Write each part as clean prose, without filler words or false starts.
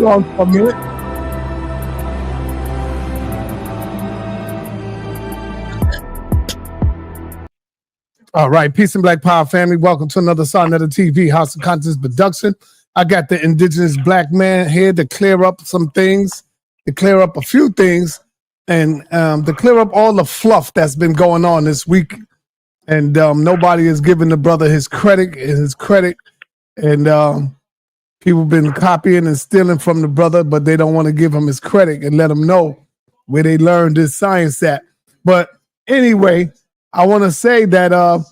hold on for a minute. All right, peace and black power family. Welcome to another sa.neter TV House of Conscience production. I got the indigenous black man here to clear up some things, to clear up a few things, and to clear up all the fluff that's been going on this week. And nobody is giving the brother his credit. And people been copying and stealing from the brother, but they don't want to give him his credit and let him know where they learned this science at. But anyway, I want to say that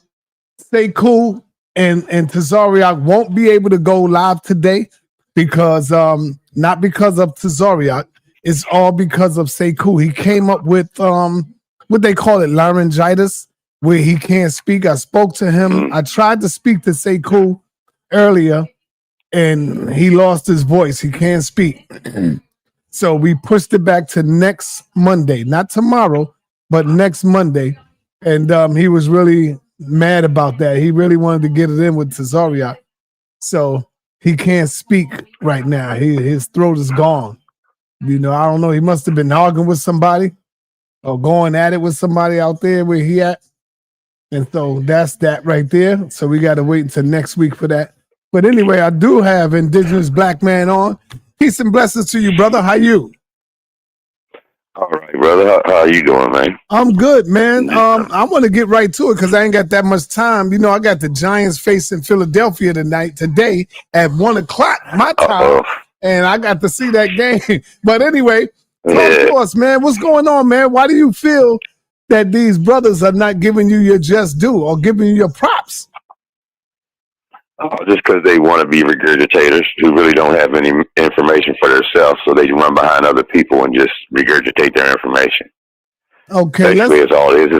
Stay Cool and Tazariak won't be able to go live today because not because of Tazariak, it's all because of Stay Cool. He came up with what they call it, laryngitis, where he can't speak. I spoke to him. I tried to speak to Stay Cool earlier, and he lost his voice. He can't speak. So we pushed it back to next Monday, not tomorrow, but next Monday. And he was really mad about that. He really wanted to get it in with Tazariak. So he can't speak right now. His throat is gone. You know, I don't know. He must have been arguing with somebody or going at it with somebody out there where he at. And so that's that right there. So we got to wait until next week for that. But anyway, I do have indigenous black man on. Peace and blessings to you, brother. How you? All right, brother. How you doing, man? I'm good, man. I want to get right to it because I ain't got that much time. You know, I got the Giants facing Philadelphia today at 1:00 my time, and I got to see that game. But anyway, talk to us, man. What's going on, man? Why do you feel that these brothers are not giving you your just due or giving you your props? Just because they want to be regurgitators who really don't have any information for themselves, so they run behind other people and just regurgitate their information. Okay, basically, that's all it is.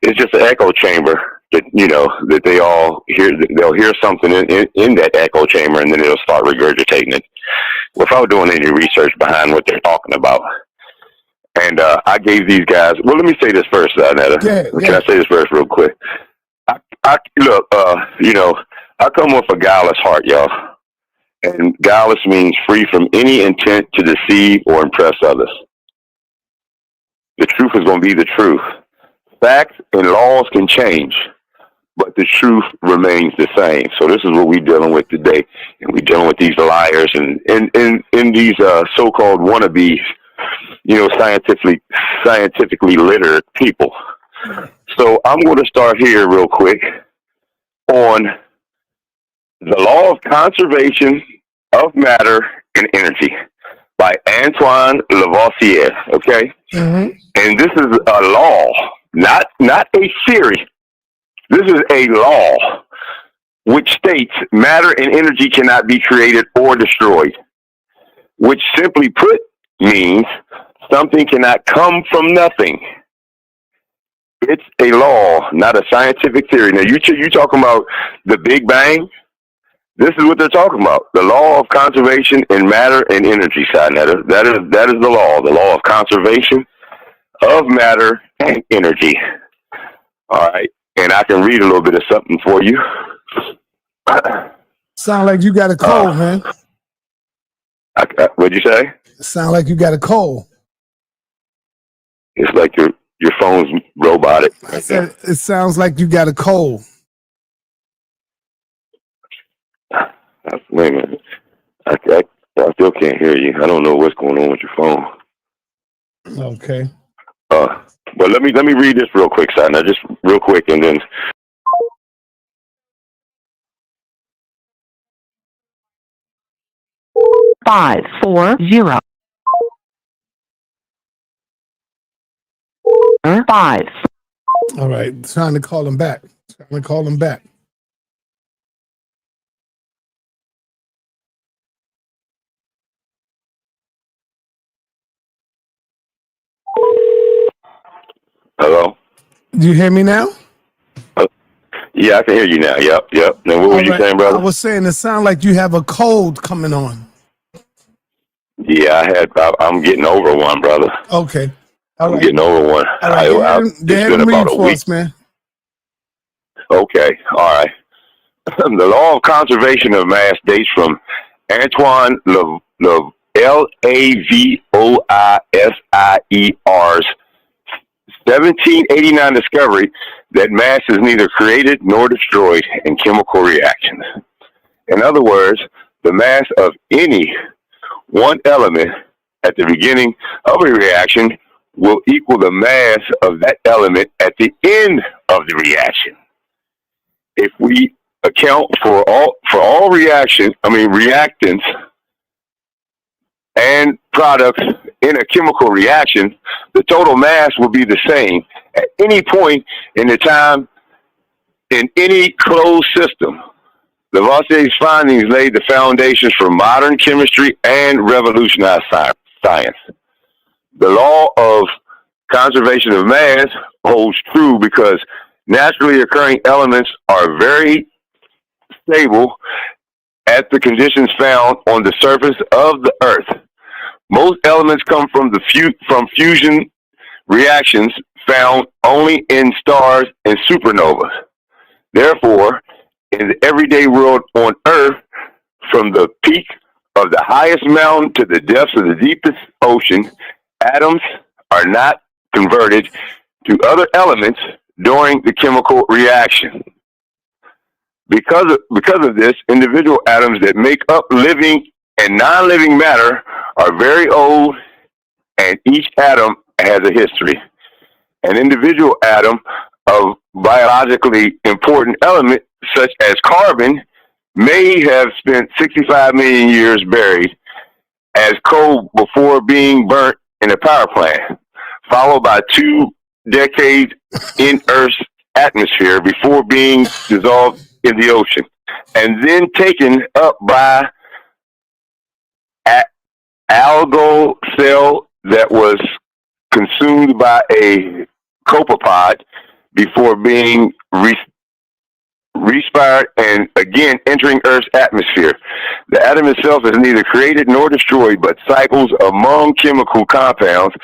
It's just an echo chamber that that they all hear. They'll hear something in that echo chamber, and then they'll start regurgitating it without doing any research behind what they're talking about. And I gave these guys. Well, let me say this first, Netta. Can I say this first, real quick? Look, I come with a guileless heart, y'all. And guileless means free from any intent to deceive or impress others. The truth is going to be the truth. Facts and laws can change, but the truth remains the same. So this is what we're dealing with today. And we're dealing with these liars and these so-called wannabes, scientifically literate people. So I'm going to start here real quick on The Law of Conservation of Matter and Energy by Antoine Lavoisier, okay? Mm-hmm. And this is a law, not a theory. This is a law which states matter and energy cannot be created or destroyed, which simply put means something cannot come from nothing. It's a law, not a scientific theory. Now, you talking about the Big Bang? This is what they're talking about. The law of conservation in matter and energy, sa.neter. That is the law of conservation of matter and energy. All right. And I can read a little bit of something for you. Sound like you got a cold, man. What'd you say? Sound like you got a cold. It's like your phone's robotic. I said it sounds like you got a cold. Wait a minute. I still can't hear you. I don't know what's going on with your phone. Okay. But let me read this real quick, sa.neter, just real quick, and then. Five, 4, 0. 5. All right, trying to call him back. Hello? Do you hear me now? Yeah, I can hear you now. Yep. Now, what were you saying, brother? I was saying it sounds like you have a cold coming on. Yeah, I'm getting over one, brother. Okay. I'm getting over one. All right. It's been about a week. Man. Okay. All right. The law of conservation of mass dates from Antoine Lavoisier's 1789 discovery that mass is neither created nor destroyed in chemical reactions. In other words, the mass of any one element at the beginning of a reaction will equal the mass of that element at the end of the reaction. If we account for all reactants and products in a chemical reaction, the total mass will be the same at any point in the time in any closed system. Lavoisier's findings laid the foundations for modern chemistry and revolutionized science. The law of conservation of mass holds true because naturally occurring elements are very stable at the conditions found on the surface of the Earth. Most elements come from fusion reactions found only in stars and supernovas. Therefore, in the everyday world on Earth, from the peak of the highest mountain to the depths of the deepest ocean, atoms are not converted to other elements during the chemical reaction. Because of this, individual atoms that make up living and non-living matter are very old, and each atom has a history. An individual atom of biologically important element, such as carbon, may have spent 65 million years buried as coal before being burnt in a power plant, followed by 2 decades in Earth's atmosphere before being dissolved in the ocean, and then taken up by algal cell that was consumed by a copepod before being respired and again entering Earth's atmosphere. The atom itself is neither created nor destroyed, but cycles among chemical compounds.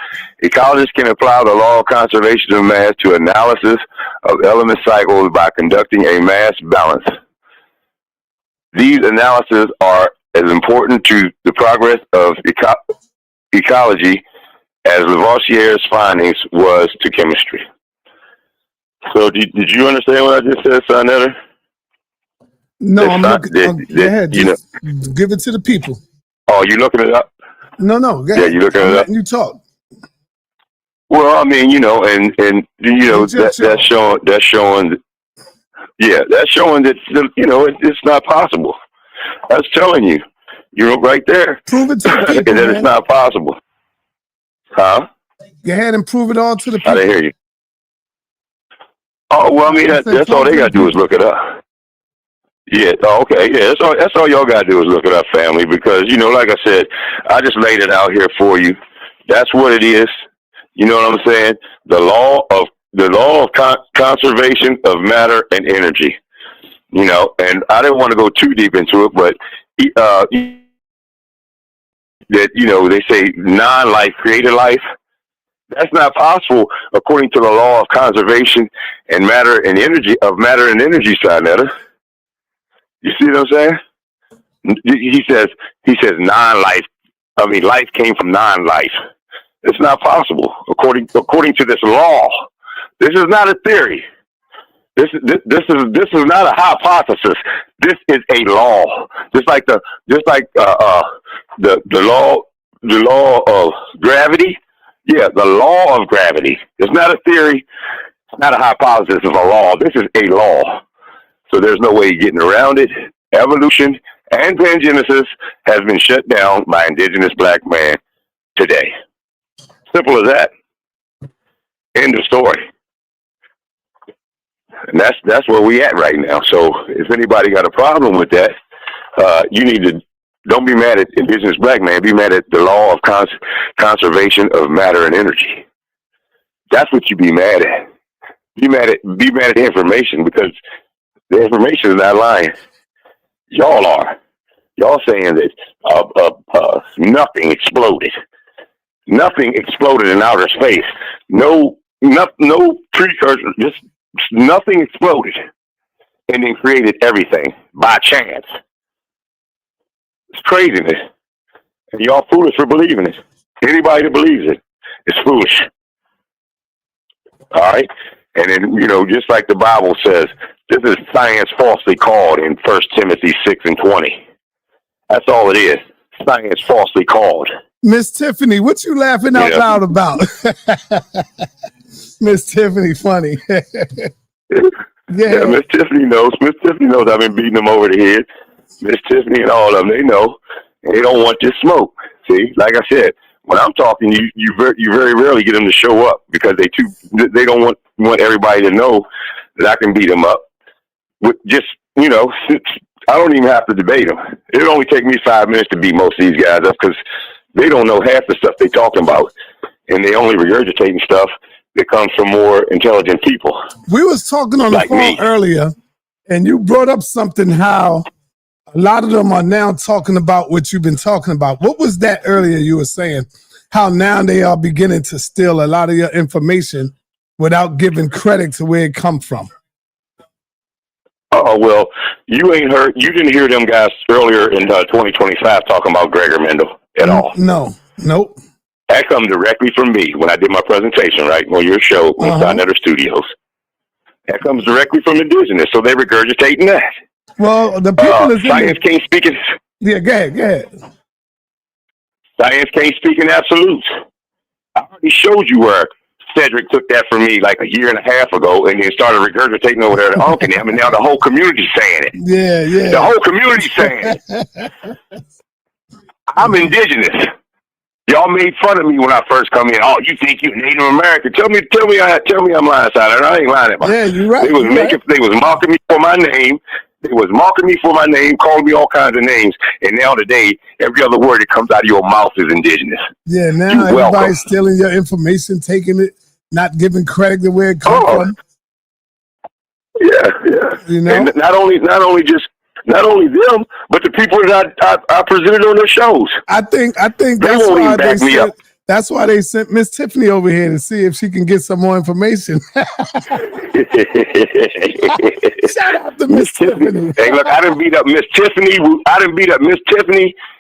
Ecologists can apply the law of conservation of mass to analysis of element cycles by conducting a mass balance. These analyses are as important to the progress of ecology as Lavoisier's findings was to chemistry. So did you understand what I just said, sa.neter? No, I'm looking. Go ahead. Just give it to the people. Oh, you looking it up? No, go ahead. Yeah, you looking it up? You talk. Well, I mean, that's showing. Yeah, that's showing that it's not possible. That's telling you, right there. Prove it to the people, that it's not possible. Huh? Go ahead and prove it all to the people. I didn't hear you. Oh, well, I mean, that's all they got to do is look it up. Yeah, okay, yeah, that's all y'all got to do is look it up, family, because, like I said, I just laid it out here for you. That's what it is. You know what I'm saying? The law of conservation of matter and energy. And I didn't want to go too deep into it, but that, they say non-life created life. That's not possible according to the law of conservation and matter and energy sa.neter. You see what I'm saying? He says non-life. I mean, life came from non-life. It's not possible according to this law. This is not a theory. This is not a hypothesis. This is a law. Just like the law of gravity. Yeah, the law of gravity. It's not a theory. It's not a hypothesis. It's a law. This is a law. So there's no way of getting around it. Evolution and pangenesis has been shut down by indigenous black man today. Simple as that. End of story. And that's where we at right now. So if anybody got a problem with that, you need to don't be mad at indigenous black man. Be mad at the law of conservation of matter and energy. That's what you be mad at. Be mad at the information, because the information is not lying. Y'all are. Y'all saying that nothing exploded. Nothing exploded in outer space. No precursor. Just nothing exploded, and then created everything by chance. It's craziness. And y'all foolish for believing it. Anybody that believes it is foolish. All right? And then, just like the Bible says, this is science falsely called in 1 Timothy 6:20. That's all it is. Science falsely called. Miss Tiffany, what you laughing out loud about? Miss Tiffany, funny. Yeah, Miss Tiffany knows. Miss Tiffany knows I've been beating them over the head. Miss Tiffany and all of them, they know. And they don't want this smoke. See, like I said, when I'm talking, you very rarely get them to show up because they don't want everybody to know that I can beat them up. With just, I don't even have to debate them. It'll only take me 5 minutes to beat most of these guys up because they don't know half the stuff they're talking about. And they only regurgitating stuff that comes from more intelligent people. We was talking on the phone earlier, and you brought up something how a lot of them are now talking about what you've been talking about. What was that earlier you were saying? How now they are beginning to steal a lot of your information without giving credit to where it come from. Oh, well, you didn't hear them guys earlier in 2025 talking about Gregor Mendel at all. No, nope. That comes directly from me when I did my presentation, right, on your show on sa.neter Studios. That comes directly from Indigenous, so they're regurgitating that. Well, the people science can't speak in... Yeah, go ahead. Science can't speak in absolutes. I already showed you where Cedric took that from me like a year and a half ago and then started regurgitating over there to Unc and them, and now the whole community's saying it. Yeah. The whole community's saying it. I'm Indigenous. Y'all made fun of me when I first come in. Oh, you think you Native American? Tell me I'm lying, Siler. I ain't lying at my. Yeah, you're right. They was mocking me for my name. They was mocking me for my name, calling me all kinds of names. And now today, every other word that comes out of your mouth is Indigenous. Yeah, now everybody's stealing your information, taking it, not giving credit to where it comes from. Yeah. And not only them, but the people that I presented on their shows. I think that's why they sent Miss Tiffany over here to see if she can get some more information. Shout out to Miss Tiffany. Hey, look, I done beat up Miss Tiffany.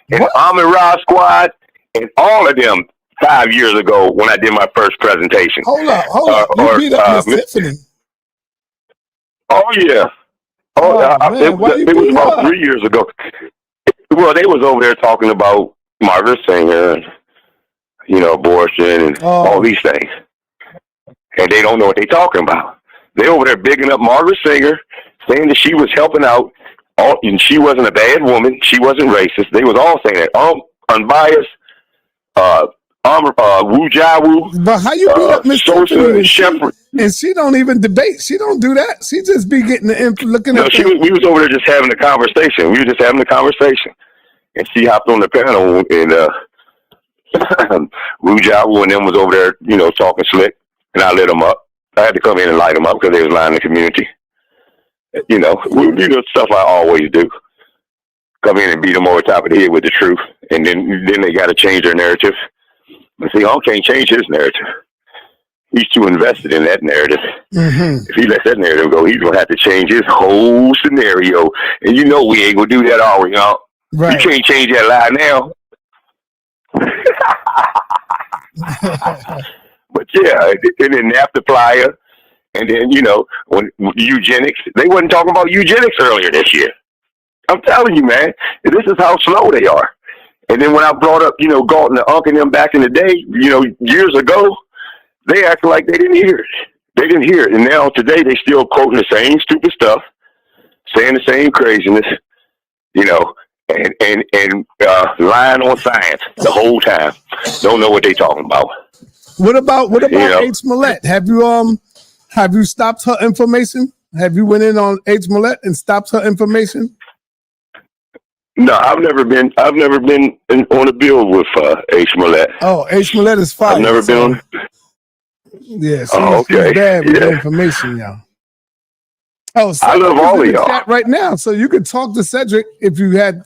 And Amir Squad and all of them 5 years ago when I did my first presentation. Hold up. You beat up Miss Tiffany. Oh, yeah. It was about 3 years ago. Well, they was over there talking about Margaret Sanger and, abortion and all these things. And they don't know what they're talking about. They over there bigging up Margaret Sanger, saying that she was helping out, and she wasn't a bad woman. She wasn't racist. They was all saying that. Unbiased, Wu Jawu. But how you beat up Miss Tiffany and she don't even debate? She don't do that. She just be getting looking at. We was over there just having a conversation. And she hopped on the panel and Wu Jawu and them was over there, talking slick, and I lit them up. I had to come in and light them up because they was lying in the community. Stuff I always do. Come in and beat them over the top of the head with the truth, and then they got to change their narrative. And see, Unc can't change his narrative. He's too invested in that narrative. Mm-hmm. If he lets that narrative go, he's gonna have to change his whole scenario. And we ain't gonna do that, are we, Unc? Right. You can't change that lie now. But yeah, and then afterflyer, and then when eugenics, they wasn't talking about eugenics earlier this year. I'm telling you, man, this is how slow they are. And then when I brought up, Galton and Unc and them back in the day, years ago, they acted like they didn't hear it. They didn't hear it. And now today they still quoting the same stupid stuff, saying the same craziness, and lying on science the whole time. Don't know what they talking about. What about H. Millette? Have you stopped her information? Have you went in on H. Millette and stopped her information? No, I've never been on a bill with H. Millette. Oh, H. Millette is fine. I've never been on. Yeah, she's bad with the information, y'all. Oh, I love all of y'all chat right now, so you could talk to Cedric if you had,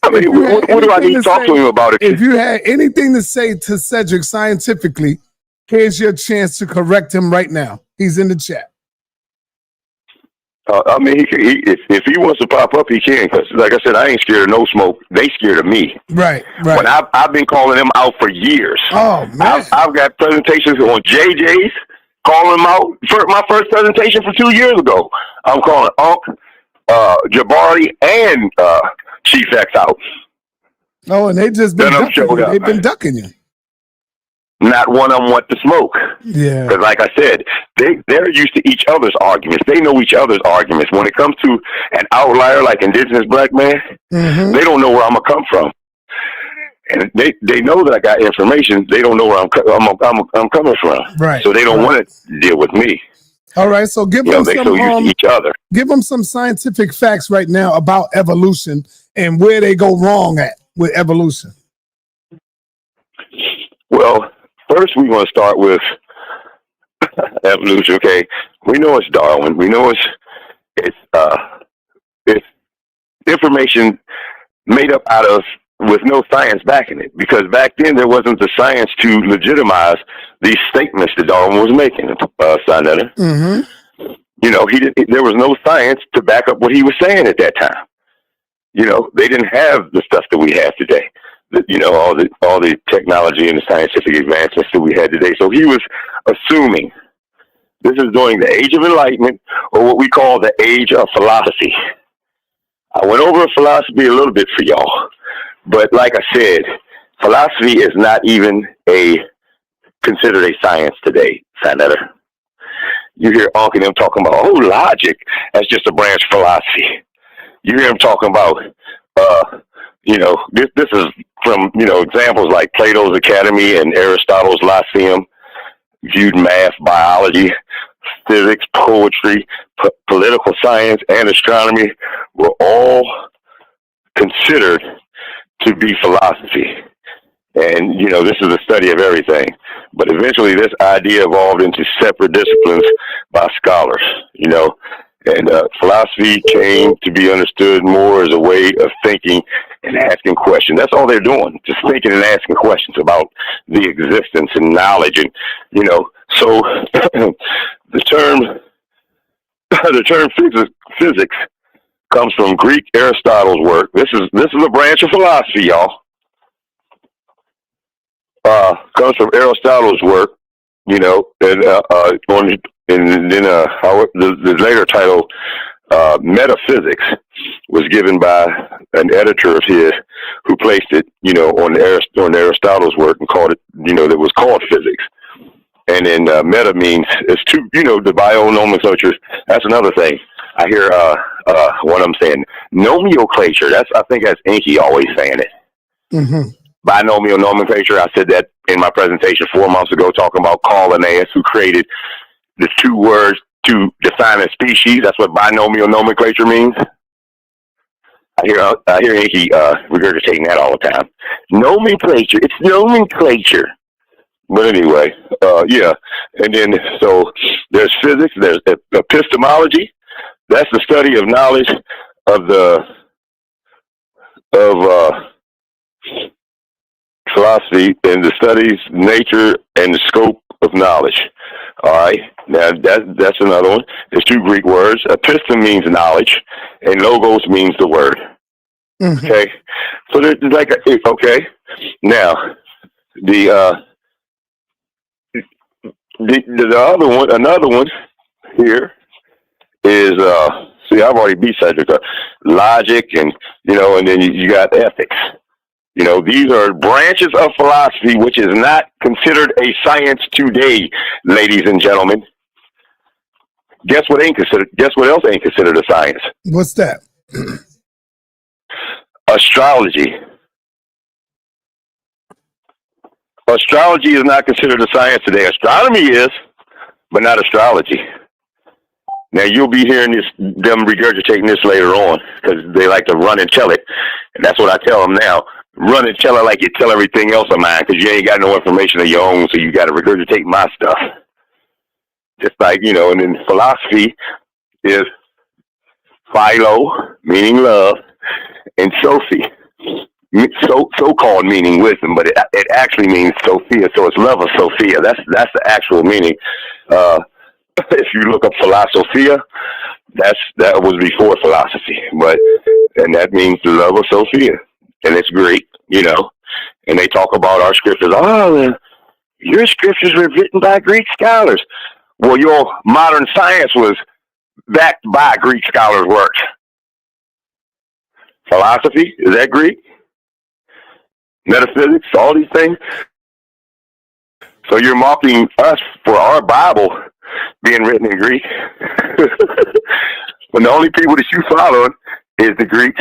I mean, what do I need to talk to him about it? If you had anything to say to Cedric scientifically, here's your chance to correct him right now. He's in the chat. I mean, if he wants to pop up, he can. Because, like I said, I ain't scared of no smoke. They scared of me. Right. When I've been calling them out for years. Oh, man. I've got presentations on JJ's, calling them out. My first presentation from 2 years ago, I'm calling Unc, Jabari, and Chief X out. Oh, and they just been ducking you. They've been ducking you. Not one of them want to smoke. Yeah. Because, like I said, they're used to each other's arguments. They know each other's arguments. When it comes to an outlier like Indigenous black man, they don't know where I'm going to come from. And they know that I got information. They don't know where I'm coming from. Right. So they don't want to deal with me. All right. So give them they so used to each other. Give them some scientific facts right now about evolution and where they go wrong at with evolution. Well, first we want to start with evolution. Okay, we know it's Darwin. We know it's information made up out of with no science backing it. Because back then there wasn't the science to legitimize these statements that Darwin was making. sa.neter. You know, there was no science to back up what he was saying at that time. You know, they didn't have the stuff that we have today. You know, all the technology and the scientific advancements that we had today. So he was assuming this is during the Age of Enlightenment, or what we call the Age of Philosophy. I went over philosophy a little bit for y'all, but like I said, philosophy is not even considered a science today, sa.neter. You hear Unc and them talking about, logic, that's just a branch of philosophy. You hear them talking about, you know, this is from, you know, examples like Plato's Academy and Aristotle's Lyceum, viewed math, biology, physics, poetry, political science, and astronomy were all considered to be philosophy. And, you know, this is a study of everything. But eventually this idea evolved into separate disciplines by scholars, you know. And philosophy came to be understood more as a way of thinking and asking questions. That's all they're doing, just thinking and asking questions about the existence and knowledge. And, you know, so the term physics comes from Greek Aristotle's work. This is a branch of philosophy, y'all. Comes from Aristotle's work, you know, and then the later title, Metaphysics, was given by an editor of his who placed it, you know, on Aristotle's work and called it, you know, that was called physics. And then meta means it's two, you know, the bio nomenclature. That's another thing. I hear what I'm saying, nomenclature. I think that's Inky always saying it. Binomial nomenclature. I said that in my presentation 4 months ago, talking about Linnaeus, who created the two words to define a species. That's what binomial nomenclature means. I hear Inky regurgitating that all the time. Nomenclature. It's nomenclature. But anyway, yeah. And then so there's physics. There's epistemology. That's the study of knowledge of philosophy, and the studies nature and the scope of knowledge. All right, now that's another one. There's two Greek words. Epistem means knowledge, and logos means the word. Okay, so there's like okay. Now the other one, another one here is see, I've already beat subject logic, and you know, and then you got ethics. You know, these are branches of philosophy which is not considered a science today, ladies and gentlemen. Guess what else ain't considered a science? What's that? Astrology. Astrology is not considered a science today. Astronomy is, but not astrology. Now, you'll be hearing them regurgitating this later on, because they like to run and tell it. And that's what I tell them now. Run and tell it like you tell everything else of mine, because you ain't got no information of your own, so you got to regurgitate my stuff. Just like, you know, and then philosophy is philo, meaning love, and Sophie, so-called meaning wisdom, but it actually means Sophia, so it's love of Sophia. That's the actual meaning. If you look up philosophia, That was before philosophy, and that means the love of Sophia, and it's Greek, and they talk about our scriptures. Oh, your scriptures were written by Greek scholars. Well, your modern science was backed by Greek scholars' works. Philosophy, is that Greek? Metaphysics, all these things. So you're mocking us for our Bible being written in Greek. When the only people that you follow is the Greeks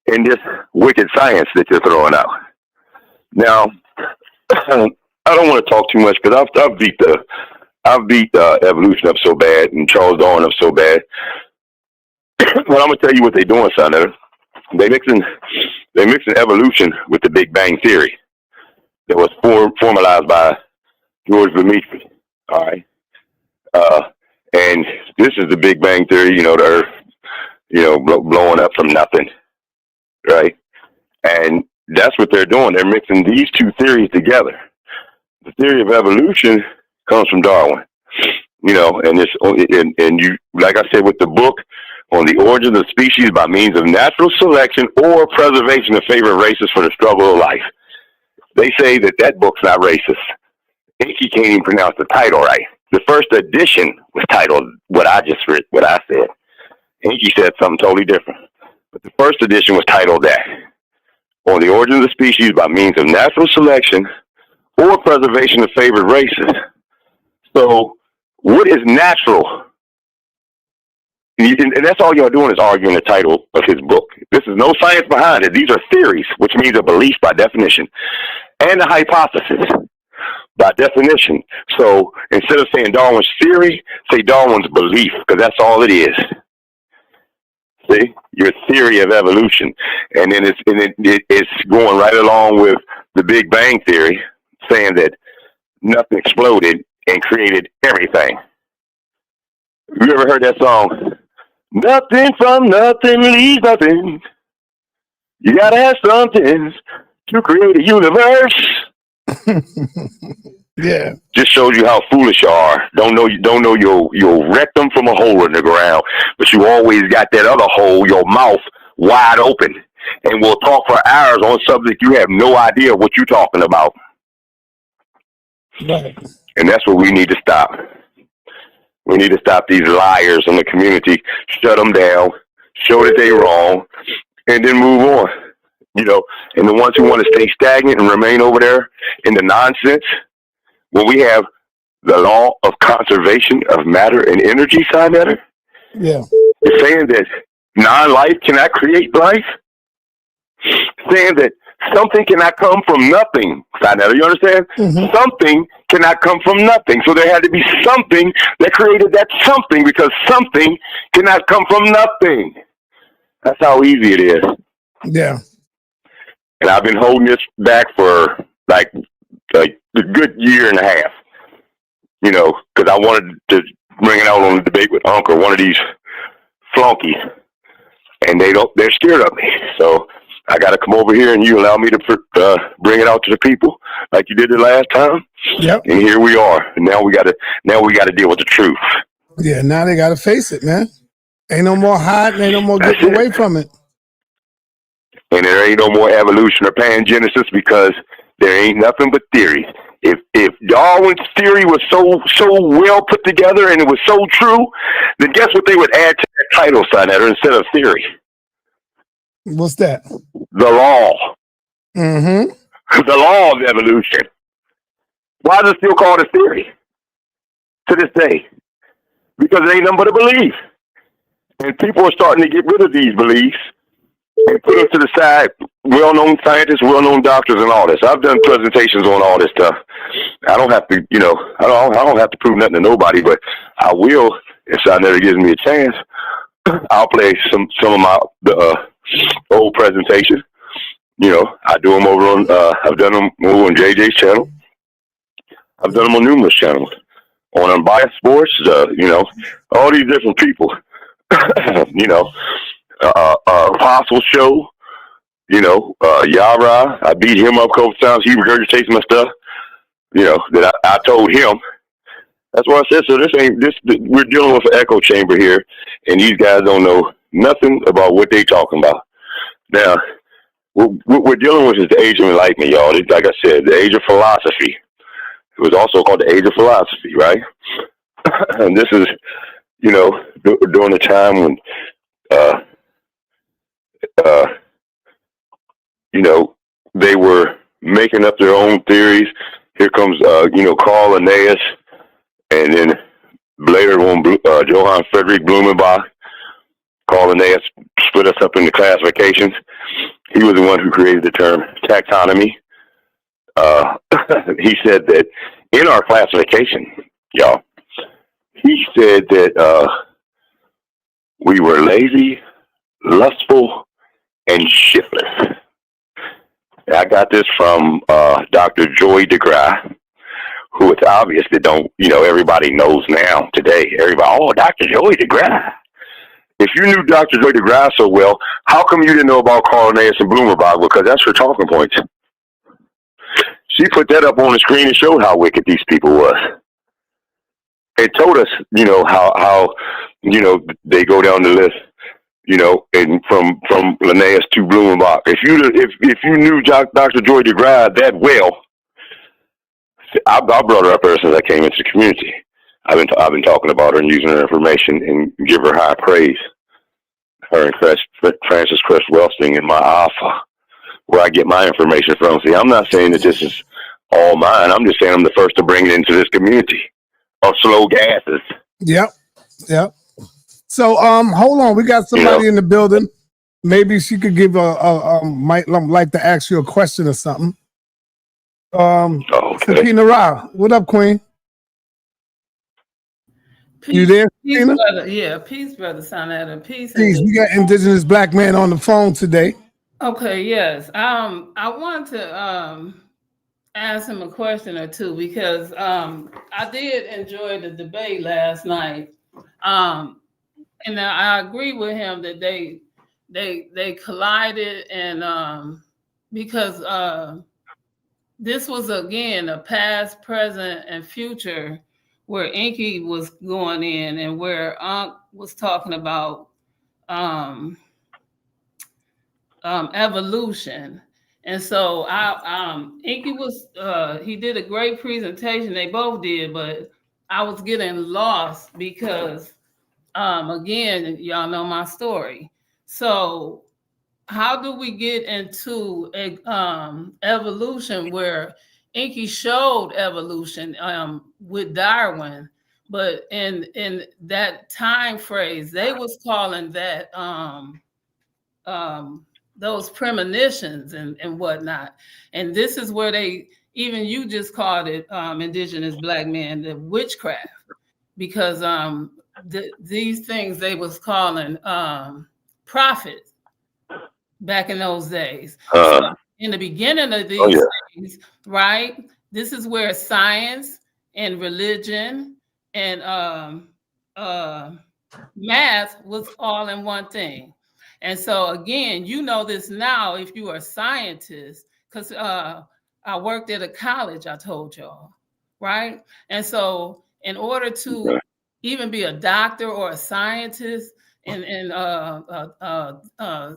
in this wicked science that you're throwing out. Now, I don't want to talk too much because I've beat evolution up so bad and Charles Darwin up so bad. But I'm gonna tell you what they're doing, sa.neter. They're mixing evolution with the Big Bang Theory that was formalized by George Dimitri. All right, and this is the Big Bang Theory. The Earth, blowing up from nothing, right? And that's what they're doing. They're mixing these two theories together. The theory of evolution comes from Darwin, and you, like I said, with the book on the origin of species by means of natural selection or preservation of favored races for the struggle of life. They say that book's not racist. Inky can't even pronounce the title right. The first edition was titled what I said. Inky said something totally different. But the first edition was titled that. On the origin of the species by means of natural selection or preservation of favored races. So, what is natural? And that's all you're doing is arguing the title of his book. This is no science behind it. These are theories, which means a belief by definition, and a hypothesis by definition. So instead of saying Darwin's theory, say Darwin's belief, because that's all it is. See, your theory of evolution, and then it's going right along with the Big Bang Theory, saying that nothing exploded and created everything. You ever heard that song? Nothing from nothing leaves nothing. You gotta have something to create a universe. Yeah. Just shows you how foolish you are. Don't know your rectum from a hole in the ground, but you always got that other hole, your mouth, wide open. And we'll talk for hours on subject you have no idea what you're talking about. Right. And that's what we need to stop. We need to stop these liars in the community, shut them down, show that they're wrong, and then move on. And the ones who want to stay stagnant and remain over there in the nonsense, when we have the law of conservation of matter and energy, sa.neter, yeah, it's saying that non-life cannot create life, saying that something cannot come from nothing, sa.neter, you understand? Mm-hmm. Something cannot come from nothing. So there had to be something that created that something, because something cannot come from nothing. That's how easy it is. Yeah. And I've been holding this back for like a good year and a half, because I wanted to bring it out on the debate with Unc or one of these flunkies, and they're scared of me. So I got to come over here, and you allow me to bring it out to the people like you did the last time. Yep. And here we are. And now we got to deal with the truth. Yeah. Now they got to face it, man. Ain't no more hiding. Ain't no more getting away from it. And there ain't no more evolution or pangenesis, because there ain't nothing but theories. If Darwin's theory was so well put together and it was so true, then guess what they would add to that title, sa.neter, instead of theory? What's that? The law. Mm-hmm. The law of evolution. Why is it still called a theory to this day? Because it ain't nothing but a belief. And people are starting to get rid of these beliefs and put them to the side. Well-known scientists, well-known doctors, and all this. I've done presentations on all this stuff. I don't have to, I don't have to prove nothing to nobody, but I will if sa.neter gives me a chance. I'll play some of my old presentations. I do them over on. I've done them over on JJ's channel. I've done them on numerous channels. On Unbiased Sports, all these different people. Apostle Show. Yara, I beat him up a couple times. He regurgitates my stuff, that I told him. That's what I said. So we're dealing with an echo chamber here, and these guys don't know nothing about what they talking about. Now, what we're dealing with is the age of enlightenment, y'all. Like I said, the age of philosophy. It was also called the age of philosophy, right? And this is, during the time when, they were making up their own theories. Here comes, Carl Linnaeus, and then later on, Johann Friedrich Blumenbach. Carl Linnaeus split us up into classifications. He was the one who created the term taxonomy. He said that in our classification, y'all, he said that we were lazy, lustful, and shiftless. I got this from Dr. Joy DeGrasse, who it's obvious that everybody knows now today. Everybody, oh, Dr. Joy DeGrasse. If you knew Dr. Joy DeGrasse so well, how come you didn't know about Carl Linnaeus and Blumenbach? Because that's her talking points. She put that up on the screen and showed how wicked these people was. It told us, how they go down the list, and from Linnaeus to Blumenbach. If you knew Dr. Joy DeGrasse that well, I brought her up ever since I came into the community. I've been talking about her and using her information and give her high praise. Her and Francis Crest Welsing and my alpha, where I get my information from. See, I'm not saying that this is all mine. I'm just saying I'm the first to bring it into this community of slow gases. Yep. So, hold on. We got somebody in the building. Maybe she could give might like to ask you a question or something. Okay. Sakina Ra, what up, Queen? Peace, you there, peace, Sakina? brother. Yeah, peace, brother. Sa.neter. Peace. We got Indigenous Black man on the phone today. Okay. Yes. I want to ask him a question or two because I did enjoy the debate last night. And I agree with him that they collided, and because this was again a past, present, and future where Inky was going in and where Unc was talking about evolution. And so Inky was he did a great presentation. They both did, but I was getting lost because again, y'all know my story. So how do we get into evolution where Inky showed evolution with Darwin, but in that time phrase, they was calling that those premonitions and whatnot. And this is where even you just called it Indigenous Black men, the witchcraft, because these things they was calling prophets back in those days. So in the beginning of these things, right? This is where science and religion and math was all in one thing. And so again, this now if you are a scientist, because I worked at a college, I told y'all, right? And so in order to even be a doctor or a scientist in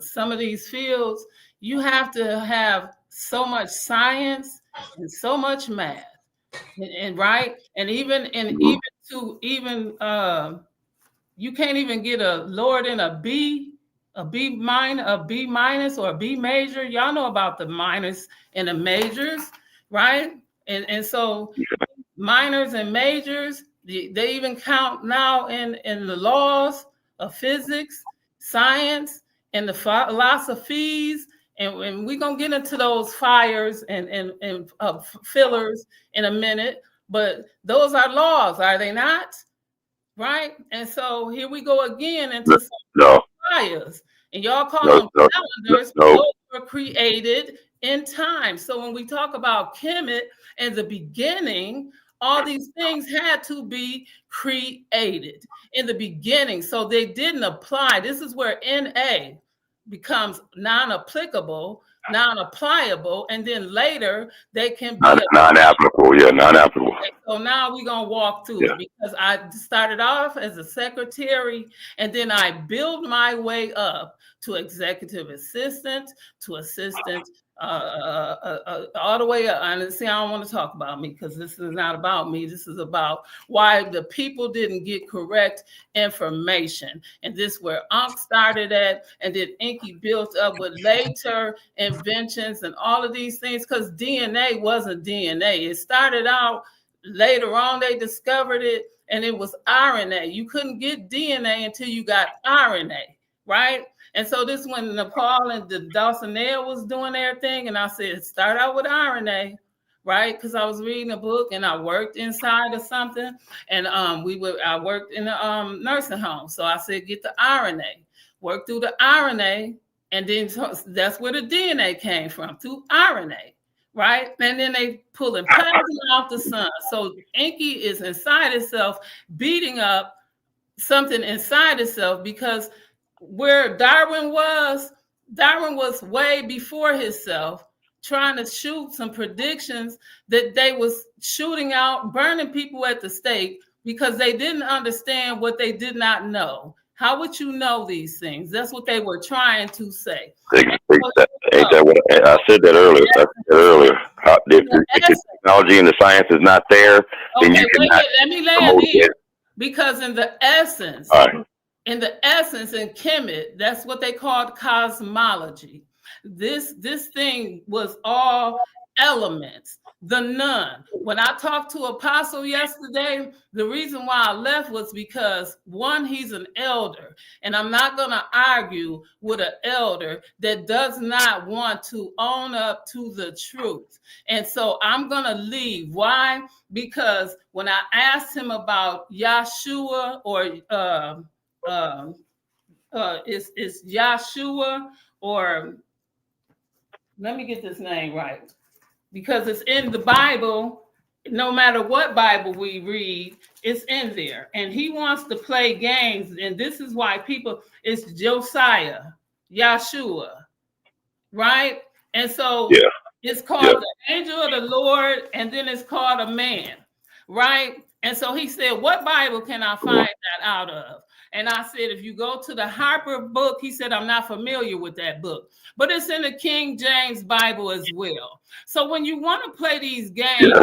some of these fields, you have to have so much science and so much math, and right, and even you can't even get a lower than a B minus, or a B major. Y'all know about the minors and the majors, right? And so minors and majors, they even count now in the laws of physics, science, and the philosophies. And we're going to get into those fires and fillers in a minute. But those are laws, are they not? Right? And so here we go again into some fires. And y'all call them calendars. Those were created in time. So when we talk about Kemet and the beginning, all these things had to be created in the beginning. So they didn't apply. This is where NA becomes non-applicable, non-applicable, and then later they can be non-applicable. Yeah, non-applicable. So now we're gonna walk through it, because I started off as a secretary, and then I built my way up to executive assistant, to assistant, all the way up. And see, I don't want to talk about me, because this is not about me. This is about why the people didn't get correct information. And this is where Unc started at, and then Inky built up with later inventions and all of these things, because DNA wasn't DNA. It started out later on, they discovered it, and it was RNA. You couldn't get DNA until you got RNA, right? And so this when Nepal and the sa.neter was doing their thing, and I said, start out with RNA, right? Because I was reading a book and I worked inside of something, and I worked in a nursing home. So I said, get the RNA, work through the RNA, and then that's where the DNA came from, through RNA, right? And then they pulling plasma off the sun. So Inky is inside itself, beating up something inside itself, because where Darwin was way before himself, trying to shoot some predictions that they was shooting out, burning people at the stake, because they didn't understand what they did not know. How would you know these things? That's what they were trying to say. Ain't that what I said that earlier? The technology and the science is not there. Okay, then you cannot let me land here. Because in the essence, in Kemet, that's what they called cosmology. This thing was all elements, the none. When I talked to Apostle yesterday, the reason why I left was because, one, he's an elder, and I'm not going to argue with an elder that does not want to own up to the truth. And so I'm going to leave. Why? Because when I asked him about Yahshua, or is Yahshua, or let me get this name right, because it's in the Bible. No matter what Bible we read, it's in there. And he wants to play games. And this is why it's Josiah, Yahshua, right? And so it's called the angel of the Lord, and then it's called a man, right? And so he said, what Bible can I find that out of? And I said, if you go to the Harper book, he said, I'm not familiar with that book, but it's in the King James Bible as well. So when you want to play these games,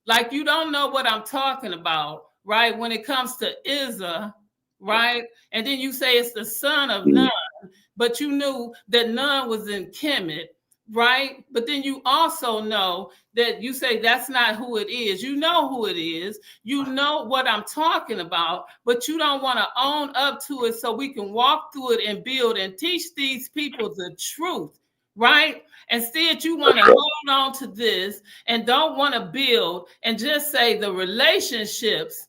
like you don't know what I'm talking about, right? When it comes to Izza, right? And then you say it's the son of Nun, but you knew that Nun was in Kemet, right? But then you also know that you say that's not who it is. You know who it is. You know what I'm talking about, but you don't want to own up to it so we can walk through it and build and teach these people the truth, right? Instead, you want to hold on to this and don't want to build and just say the relationships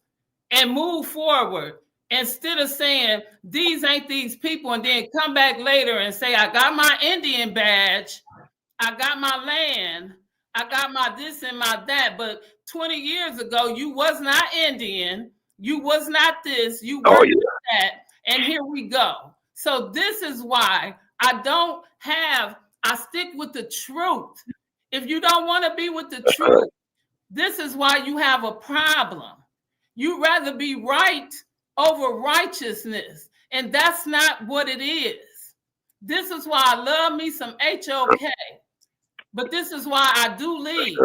and move forward, instead of saying these ain't these people, and then come back later and say, I got my Indian badge, I got my land, I got my this and my that. But 20 years ago, you was not Indian, you was not this, you were that, and here we go. So this is why I stick with the truth. If you don't want to be with the truth, this is why you have a problem. You rather be right over righteousness, and that's not what it is. This is why I love me some HOK, but this is why I do leave,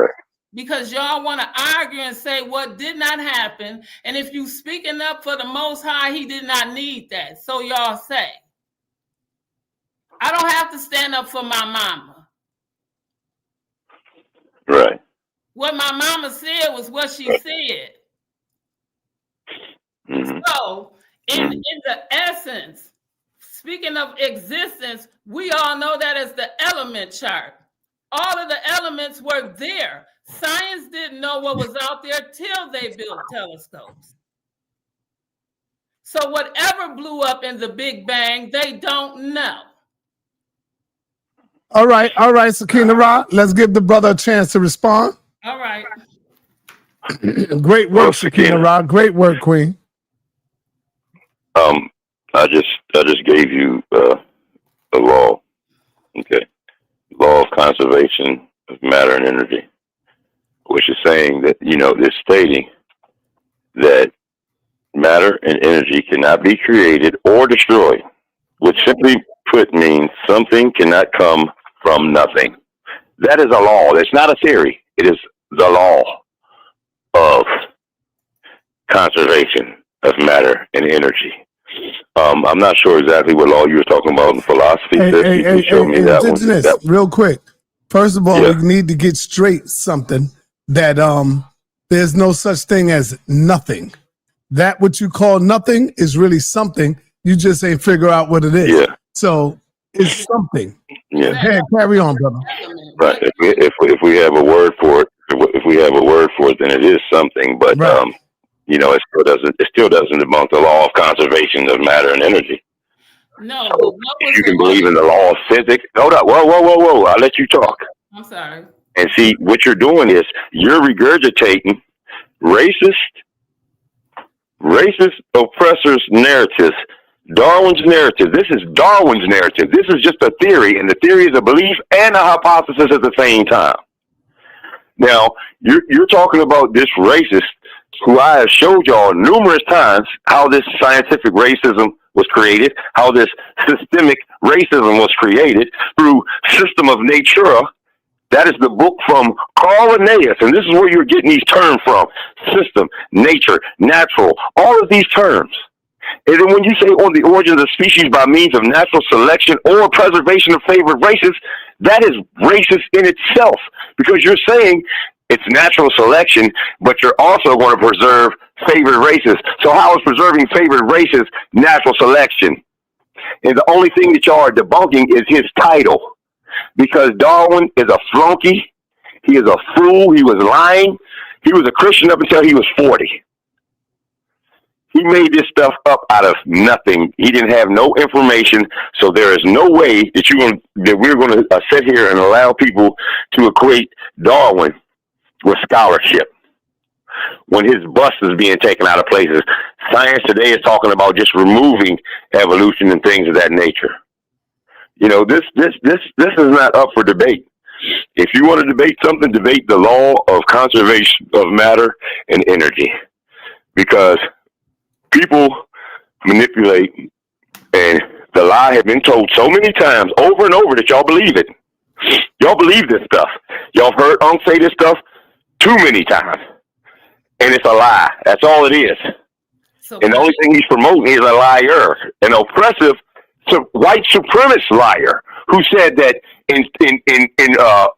because y'all want to argue and say what did not happen, and if you speaking up for the Most High, he did not need that, so y'all say. I don't have to stand up for my mama. Right. What my mama said was what she said. Mm-hmm. So, in the essence, speaking of existence, we all know that as the element chart. All of the elements were there. Science didn't know what was out there till they built telescopes. So whatever blew up in the Big Bang, they don't know. All right, Sakina Ra, let's give the brother a chance to respond. All right. Great work, Sakina Ra. Great work, Queen. I just gave you a law. Okay. law of conservation of matter and energy, which is saying that, it's stating that matter and energy cannot be created or destroyed, which simply put means something cannot come from nothing. That is a law. It's not a theory. It is the law of conservation of matter and energy. I'm not sure exactly what law you were talking about in philosophy. You can show me that one. Indigenous, real quick. First of all, we need to get straight something that there's no such thing as nothing. That what you call nothing is really something. You just ain't figure out what it is. Yeah. So it's something. Yeah. Hey, carry on, brother. Right. If we have a word for it, then it is something. But right. it still doesn't debunk the law of conservation of matter and energy. No, so if you can believe in the law of physics. Hold up, whoa! I'll let you talk. I'm sorry. And see, what you're doing is you're regurgitating racist oppressors' narratives. Darwin's narrative. This is Darwin's narrative. This is just a theory, and the theory is a belief and a hypothesis at the same time. Now, you're talking about this racist who I have showed y'all numerous times how this scientific racism was created, how this systemic racism was created through System of Nature. That is the book from Carl Linnaeus, and this is where you're getting these terms from. System, nature, natural, all of these terms. And then when you say on the origin of the species by means of natural selection or preservation of favored races, that is racist in itself, because you're saying it's natural selection, but you're also going to preserve favored races. So how is preserving favored races natural selection? And the only thing that y'all are debunking is his title, because Darwin is a flunky. He is a fool. He was lying. He was a Christian up until he was 40. He made this stuff up out of nothing. He didn't have no information, so there is no way that we're going to sit here and allow people to equate Darwin with scholarship when his bust is being taken out of places. Science today is talking about just removing evolution and things of that nature. This is not up for debate. If you want to debate something, debate the law of conservation of matter and energy, because people manipulate, and the lie has been told so many times over and over that y'all believe it. Y'all believe this stuff. Y'all heard Unc say this stuff too many times, and it's a lie. That's all it is. And the only thing he's promoting is a liar, an oppressive white supremacist liar who said that in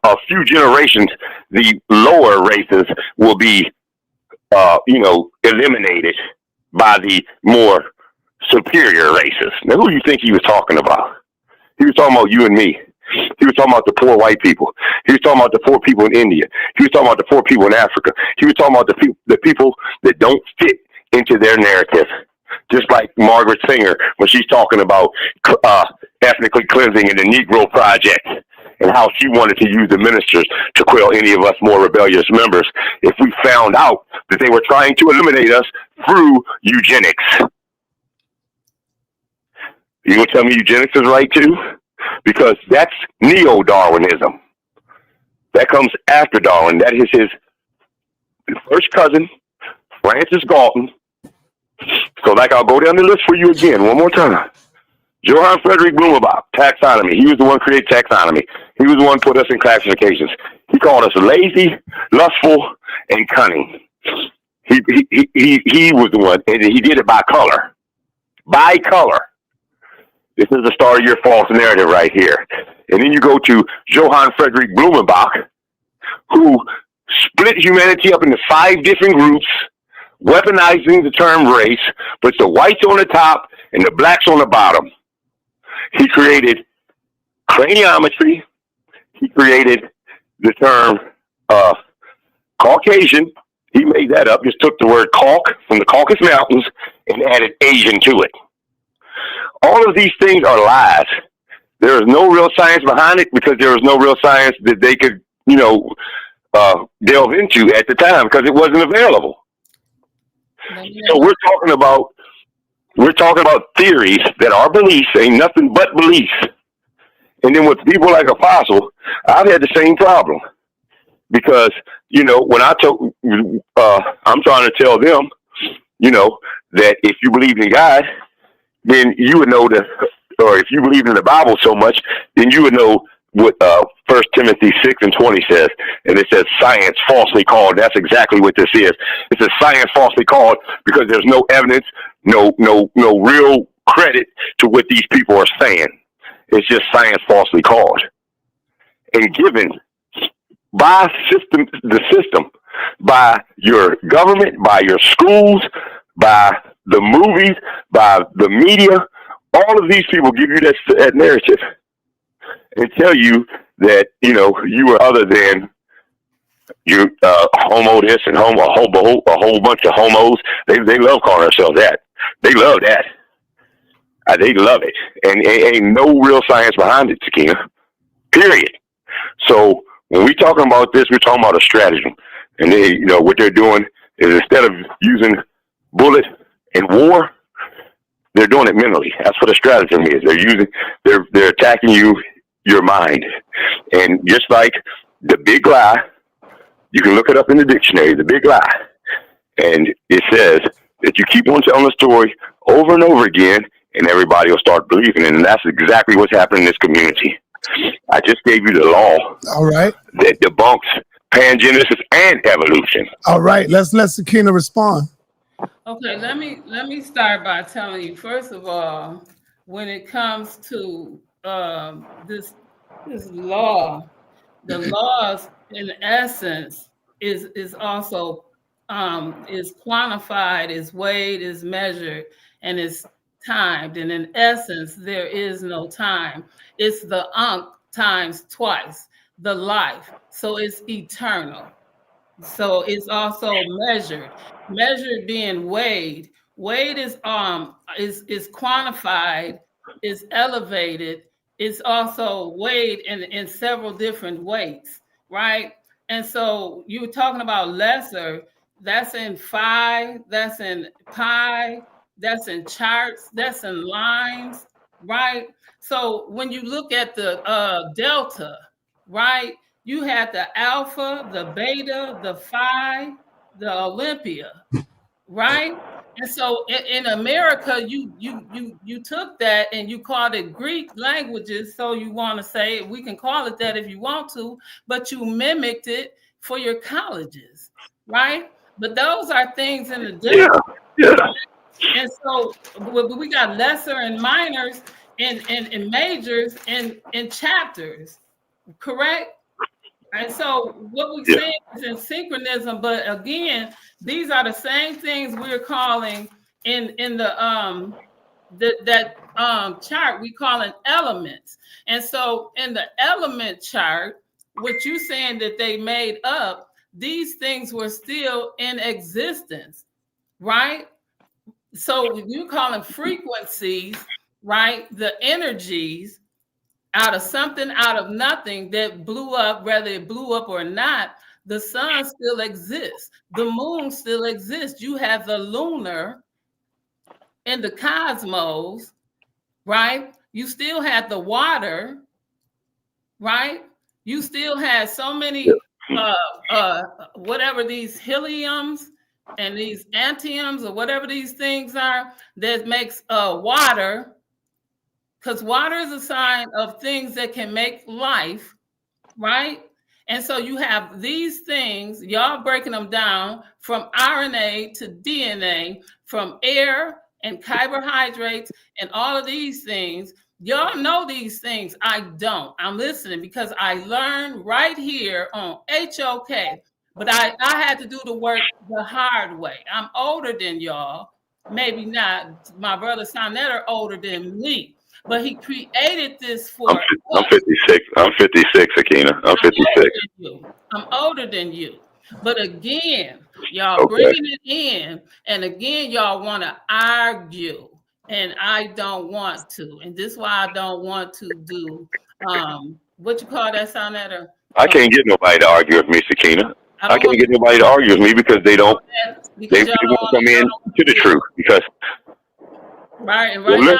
a few generations the lower races will be eliminated by the more superior races. Now, who do you think he was talking about? He was talking about you and me. He was talking about the poor white people. He was talking about the poor people in India. He was talking about the poor people in Africa. He was talking about the people that don't fit into their narrative. Just like Margaret Singer, when she's talking about ethnically cleansing in the Negro Project and how she wanted to use the ministers to quell any of us more rebellious members if we found out that they were trying to eliminate us through eugenics. You gonna tell me eugenics is right too? Because that's neo-Darwinism. That comes after Darwin. That is his first cousin, Francis Galton. So, I'll go down the list for you again one more time. Johann Friedrich Blumenbach, taxonomy. He was the one who created taxonomy. He was the one who put us in classifications. He called us lazy, lustful, and cunning. He was the one, and he did it by color. By color. This is the start of your false narrative right here. And then you go to Johann Friedrich Blumenbach, who split humanity up into 5 different groups, weaponizing the term race, puts the whites on the top and the blacks on the bottom. He created craniometry. He created the term Caucasian. He made that up, just took the word Cauc from the Caucasus Mountains and added Asian to it. All of these things are lies. There is no real science behind it because there was no real science that they could, delve into at the time because it wasn't available. So we're talking about theories that are beliefs, ain't nothing but beliefs. And then with people like Apostle, I've had the same problem because, you know, when I'm trying to tell them, you know, that if you believe in God, then you would know that, or if you believe in the Bible so much, then you would know what 1 Timothy 6:20 says. And it says science falsely called. That's exactly what this is. It's a science falsely called because there's no evidence, no real credit to what these people are saying. It's just science falsely called and given by the system, by your government, by your schools, by the movies, by the media. All of these people give you that narrative and tell you that, you know, you are other than you, homo this and homo, a whole bunch of homos. They love calling themselves that. They love that. They love it. And ain't no real science behind it, Sakina. Period. So when we talking about this, we're talking about a stratagem. And they, you know, what they're doing is instead of using bullet and war, they're doing it mentally. That's what a stratagem is. They're attacking your mind. And just like the big lie, you can look it up in the dictionary, the big lie. And it says that you keep on telling the story over and over again, and everybody will start believing it. And that's exactly what's happening in this community. I just gave you the law. All right. That debunks pangenesis and evolution. All right. Let's let Sakina respond. Okay, let me start by telling you, first of all, when it comes to this law, the laws in essence is also is quantified, is weighed, is measured, and is timed. And in essence, there is no time. It's the times twice the life. So it's eternal. So it's also measured. Measured being weighed. Weighed is quantified, is elevated. It's also weighed in several different weights, right? And so you were talking about lesser. That's in phi. That's in pi. That's in charts. That's in lines, right? So when you look at the delta, right? You had the alpha, the beta, the phi, the Olympia, right? And so in America, you took that and you called it Greek languages. So you want to say, we can call it that if you want to, but you mimicked it for your colleges, right? But those are things in the different. Yeah. And so we got lesser and minors and majors and chapters, correct? And so what we're saying is in synchronism, but again, these are the same things we're calling in the chart, we call it elements. And so in the element chart, what you're saying that they made up, these things were still in existence, right? So you call them frequencies, right? The energies out of something, out of nothing that blew up, whether it blew up or not, the sun still exists. The moon still exists. You have the lunar in the cosmos, right? You still have the water, right? You still have so many, whatever these heliums and these antiums or whatever these things are that makes water, because water is a sign of things that can make life, right? And so you have these things, y'all breaking them down from RNA to DNA, from air and carbohydrates and all of these things. Y'all know these things. I don't. I'm listening because I learned right here on HOK. But I had to do the work the hard way. I'm older than y'all. Maybe not. My brother sa.neter older than me. But he created this for I'm 56. I'm 56, Akina. I'm 56. I'm older than you. But again, y'all bringing it in. And again, y'all want to argue. And I don't want to. And this is why I don't want to do, what you call that, sa.neter? I can't get nobody to argue with me, Sakina. I can't get nobody to argue with me because they won't come in to the truth. Because right, and right now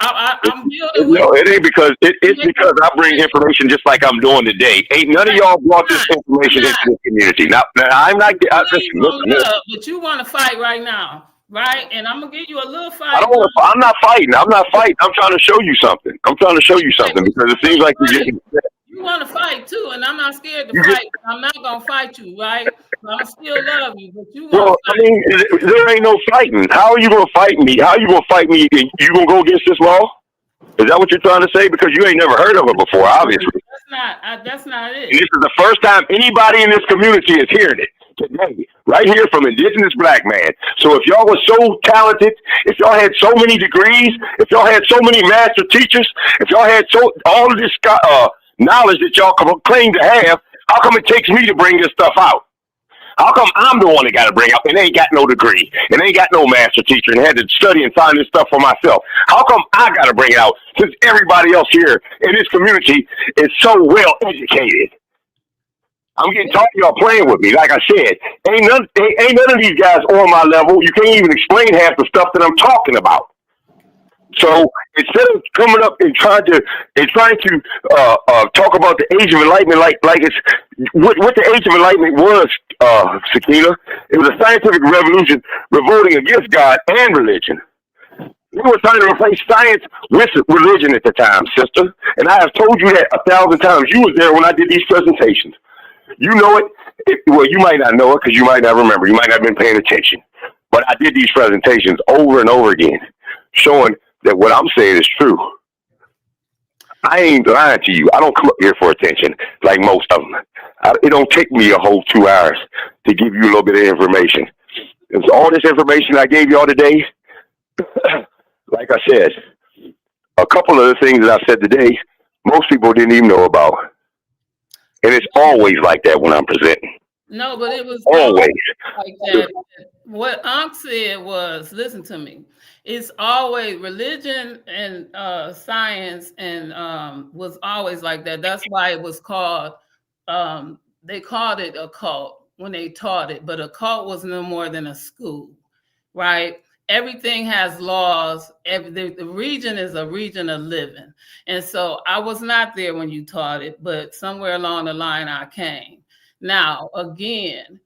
I'm building with No, it ain't because it's because I bring information just like I'm doing today. Ain't none of y'all brought this information into the community. Now I'm not. Listen. But you want to fight right now, right? And I'm gonna give you a little fight. I don't want to. I'm not fighting. I'm trying to show you something. Because it seems like you want to fight too, and I'm not scared to fight. I'm not gonna fight you, right? I still love you, but you want to fight. I mean, there ain't no fighting. How are you gonna fight me? How are you gonna fight me? You gonna go against this law? Is that what you're trying to say? Because you ain't never heard of it before, obviously. That's not it. And this is the first time anybody in this community is hearing it today, right here from Indigenous Black Man. So if y'all were so talented, if y'all had so many degrees, if y'all had so many master teachers, if y'all had all of this knowledge that y'all claim to have, how come it takes me to bring this stuff out? How come I'm the one that got to bring out and ain't got no degree and ain't got no master teacher and had to study and find this stuff for myself? How come I got to bring it out since everybody else here in this community is so well educated? I'm getting tired of y'all playing with me. Like I said, ain't none of these guys on my level. You can't even explain half the stuff that I'm talking about. So instead of coming up and trying to talk about the Age of Enlightenment like it's what the Age of Enlightenment was, Sakina, it was a scientific revolution revolting against God and religion. We were trying to replace science with religion at the time, sister. And I have told you that 1,000 times. You was there when I did these presentations. You know it. Well, you might not know it because you might not remember. You might not have been paying attention. But I did these presentations over and over again, showing that what I'm saying is true. I ain't lying to you. I don't come up here for attention like most of them. It don't take me a whole 2 hours to give you a little bit of information. It's all this information I gave y'all today. Like I said, a couple of the things that I said today, most people didn't even know about. And it's always like that when I'm presenting. No, but it was always like that. What Unc said was, listen to me. It's always religion and science and was always like that. That's why it was called, they called it a cult when they taught it, but a cult was no more than a school, right? Everything has laws. The region is a region of living. And so I was not there when you taught it, but somewhere along the line I came. Now, again,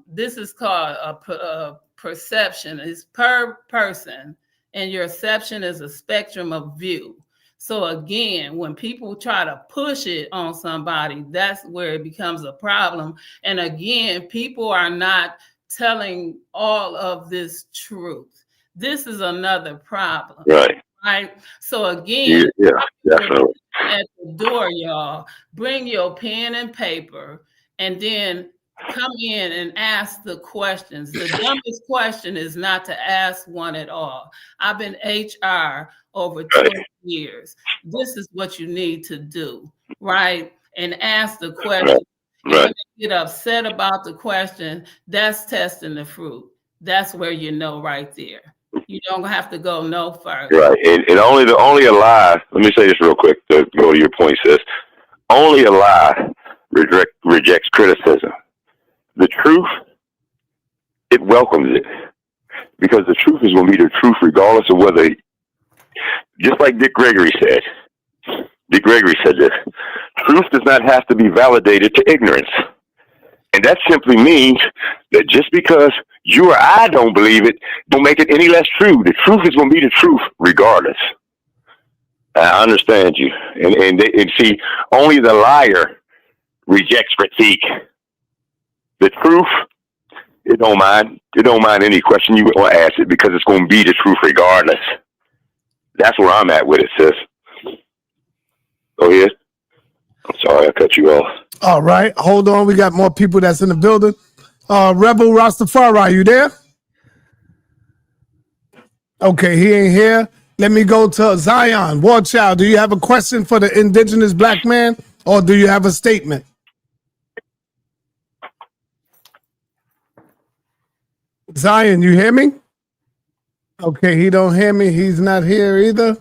this is called a perception. It's per person, and your perception is a spectrum of view. So again, when people try to push it on somebody, that's where it becomes a problem. And again, people are not telling all of this truth. This is another problem. Right. So again, definitely. At the door, y'all, bring your pen and paper and then come in and ask the questions. The dumbest question is not to ask one at all. I've been HR over 20 years. This is what you need to do, right? And ask the question. Right. When they get upset about the question, that's testing the fruit. That's where you know right there. You don't have to go no further. Right. And only a lie, let me say this real quick to go to your point, sis. Only a lie rejects criticism. The truth, it welcomes it. Because the truth is going to be the truth regardless of whether, just like Dick Gregory said. Dick Gregory said this: truth does not have to be validated to ignorance. And that simply means that just because you or I don't believe it, don't make it any less true. The truth is going to be the truth regardless. I understand you. And see, only the liar rejects critique. The truth, it don't mind. It don't mind any question you want to ask it because it's going to be the truth regardless. That's where I'm at with it, sis. Go ahead. I'm sorry I cut you off. All right. Hold on. We got more people that's in the building. Rebel Rastafari, you there? Okay, he ain't here. Let me go to Zion. War Child, do you have a question for the Indigenous Black man or do you have a statement? Zion, you hear me? Okay, he don't hear me. He's not here either.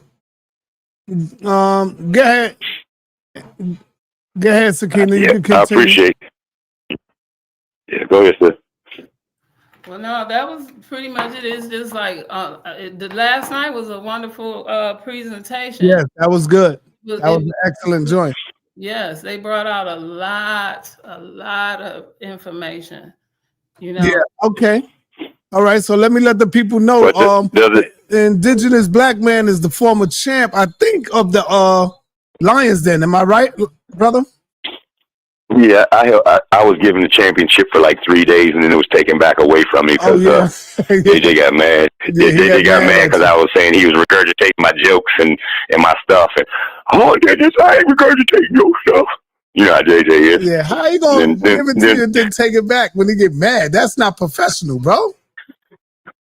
Go ahead. Go ahead, Sakina. You can continue. I appreciate it. Yeah, go ahead, sir. Well, no, that was pretty much it. It's just like the last night was a wonderful presentation. Yes, that was good. It- That was it- an excellent joint. yes, they brought out a lot of information. You know, Yeah. Okay. All right. So let me let the people know. But does it? The indigenous black man is the former champ, I think, of the Lions Den. Am I right, brother? Yeah, I was given the championship for like 3 days, and then it was taken back away from me because JJ got mad. Yeah, JJ got mad because I was saying he was regurgitating my jokes and my stuff. And JJ, I ain't regurgitating your stuff. You know how JJ is. Yeah, how you gonna give it to you and then take it back when he get mad? That's not professional, bro.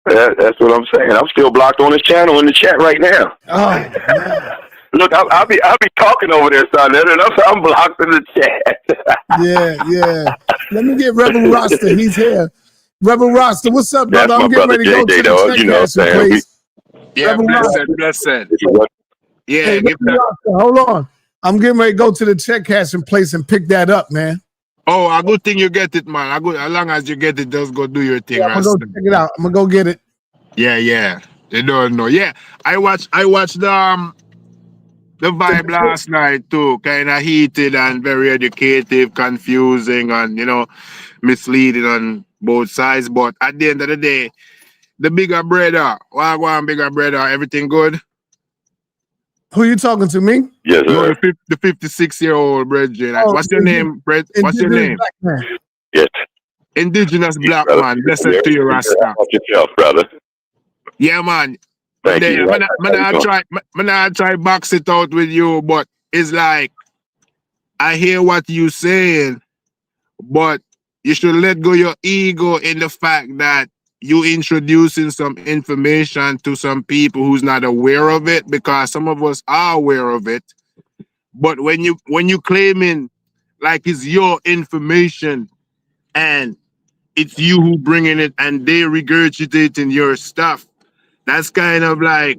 That's what I'm saying. I'm still blocked on his channel in the chat right now. Oh, man. Look, I'll be talking over there, sa.neter, and I'm blocked in the chat. Yeah. Let me get Rebel Rasta. He's here. Rebel Rasta, what's up, brother? That's I'm getting ready to go JJ, to though. the You know what I'm saying? place. Yeah, Rebel blessed. Yeah, Hey, give that. Rasta, hold on. I'm getting ready to go to the check cashing place and pick that up, man. Oh, a good thing you get it, man. As long as you get it, just go do your thing, Yeah, I'm Rasta. gonna go check it out. I'm gonna go get it. Yeah. They don't know. Yeah, I watched the vibe last night too. Kind of heated and very educative, confusing, and misleading on both sides. But at the end of the day, the bigger brother, Wagwan bigger brother, everything good. Who you talking to, me? Yes, No, sir. the 56-year-old brethren. Oh, What's your name, Brett? What's your Indigenous name? black man. Yes. Indigenous black brother. man. Blessed to you, Rasta. How about yourself, brother? Yeah, man. Thank you. I try box it out with you, but it's like I hear what you saying, but you should let go your ego in the fact that you introducing some information to some people who's not aware of it, because some of us are aware of it. But when you claiming like it's your information and it's you who bringing it and they regurgitating your stuff, that's kind of like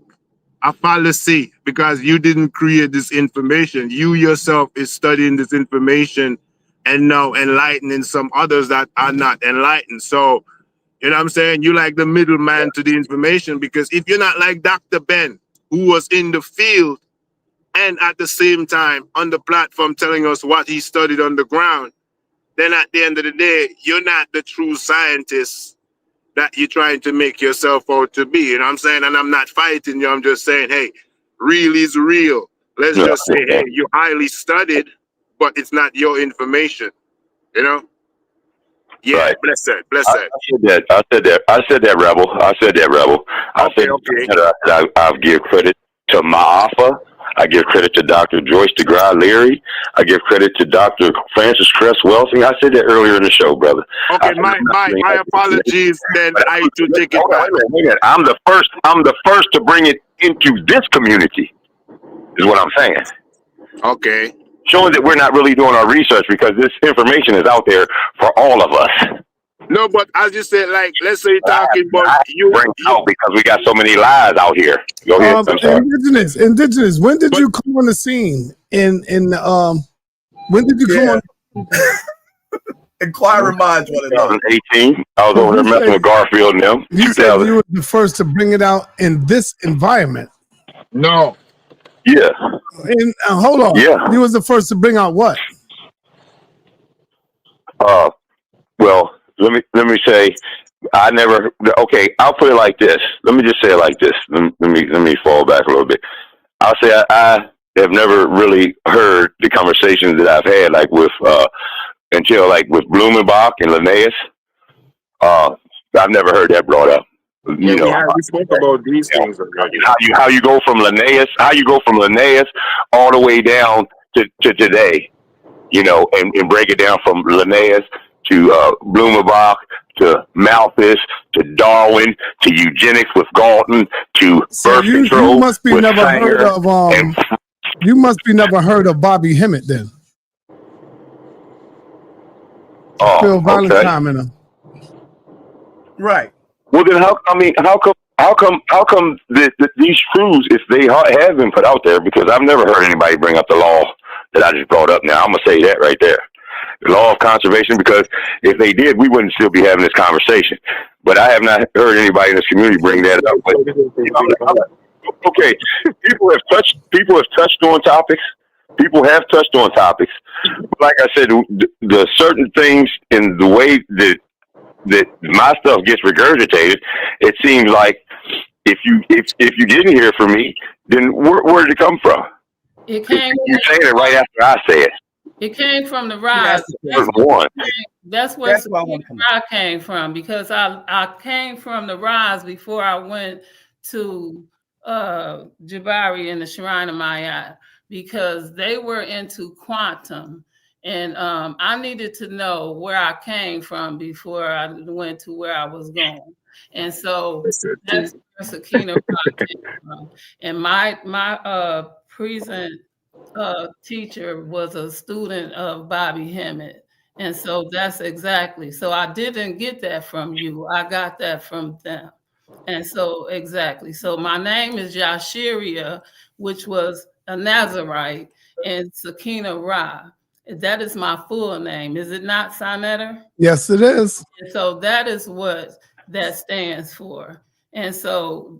a fallacy, because you didn't create this information. You yourself is studying this information and now enlightening some others that are not enlightened. So, you know what I'm saying? You like the middleman to the information, because if you're not like Dr. Ben, who was in the field and at the same time on the platform telling us what he studied on the ground, then at the end of the day, you're not the true scientist that you're trying to make yourself out to be. You know what I'm saying? And I'm not fighting you. I'm just saying, hey, real is real. Let's just say, hey, you're highly studied, but it's not your information. You know? Yeah, Right. bless it. I said that, Rebel. I said that. I'll give credit to Ma'afa. I give credit to Dr. Joyce DeGraw Leary. I give credit to Dr. Francis Cress Welsing. I said that earlier in the show, brother. Okay, my apologies. Then I to take it back. Wait a minute. I'm the first to bring it into this community, is what I'm saying. Okay. Showing that we're not really doing our research, because this information is out there for all of us. No, but as you said, like, let's say you're talking about you out because we got so many lies out here. Go ahead. Indigenous. When did you come on the scene? When did you come on? Inquiring minds want to know. 2018. I was over there messing with Garfield and them. You said you were the first to bring it out in this environment. No. Yeah. And hold on. Yeah. You was the first to bring out what? Well, let me say, I never. Okay, I'll put it like this. Let me just say it like this. Let me fall back a little bit. I'll say I have never really heard the conversations that I've had, like with until like with Blumenbach and Linnaeus. I've never heard that brought up. We spoke about these things already. How you go from Linnaeus, all the way down to today, and break it down from Linnaeus to Blumenbach to Malthus to Darwin to eugenics with Galton to birth control. You must be with never Sanger heard of you must be never heard of Bobby Hemmett then. Phil Valentine and him. Right. Well, then how come these truths, if they have been put out there, because I've never heard anybody bring up the law that I just brought up now. I'm going to say that right there. the law of conservation, because if they did, we wouldn't still be having this conversation. But I have not heard anybody in this community bring that up. But, okay, people have touched on topics. People have touched on topics. But like I said, the certain things in the way that my stuff gets regurgitated, it seems like if you didn't hear from me, then where did it come from? It came. You saying it right after I say it. It came from the rise. That's where I came from, because I came from the rise before I went to Jabari and the Shrine of Maya, because they were into quantum. And I needed to know where I came from before I went to where I was going. And so that's where Sakina came from. And my present teacher was a student of Bobby Hemmett. And so that's exactly. So I didn't get that from you. I got that from them. And so exactly. So my name is Yashiria, which was a Nazarite, and Sakina Ra. That is my full name. Is it not, sa.neter? Yes, it is. And so that is what that stands for. And so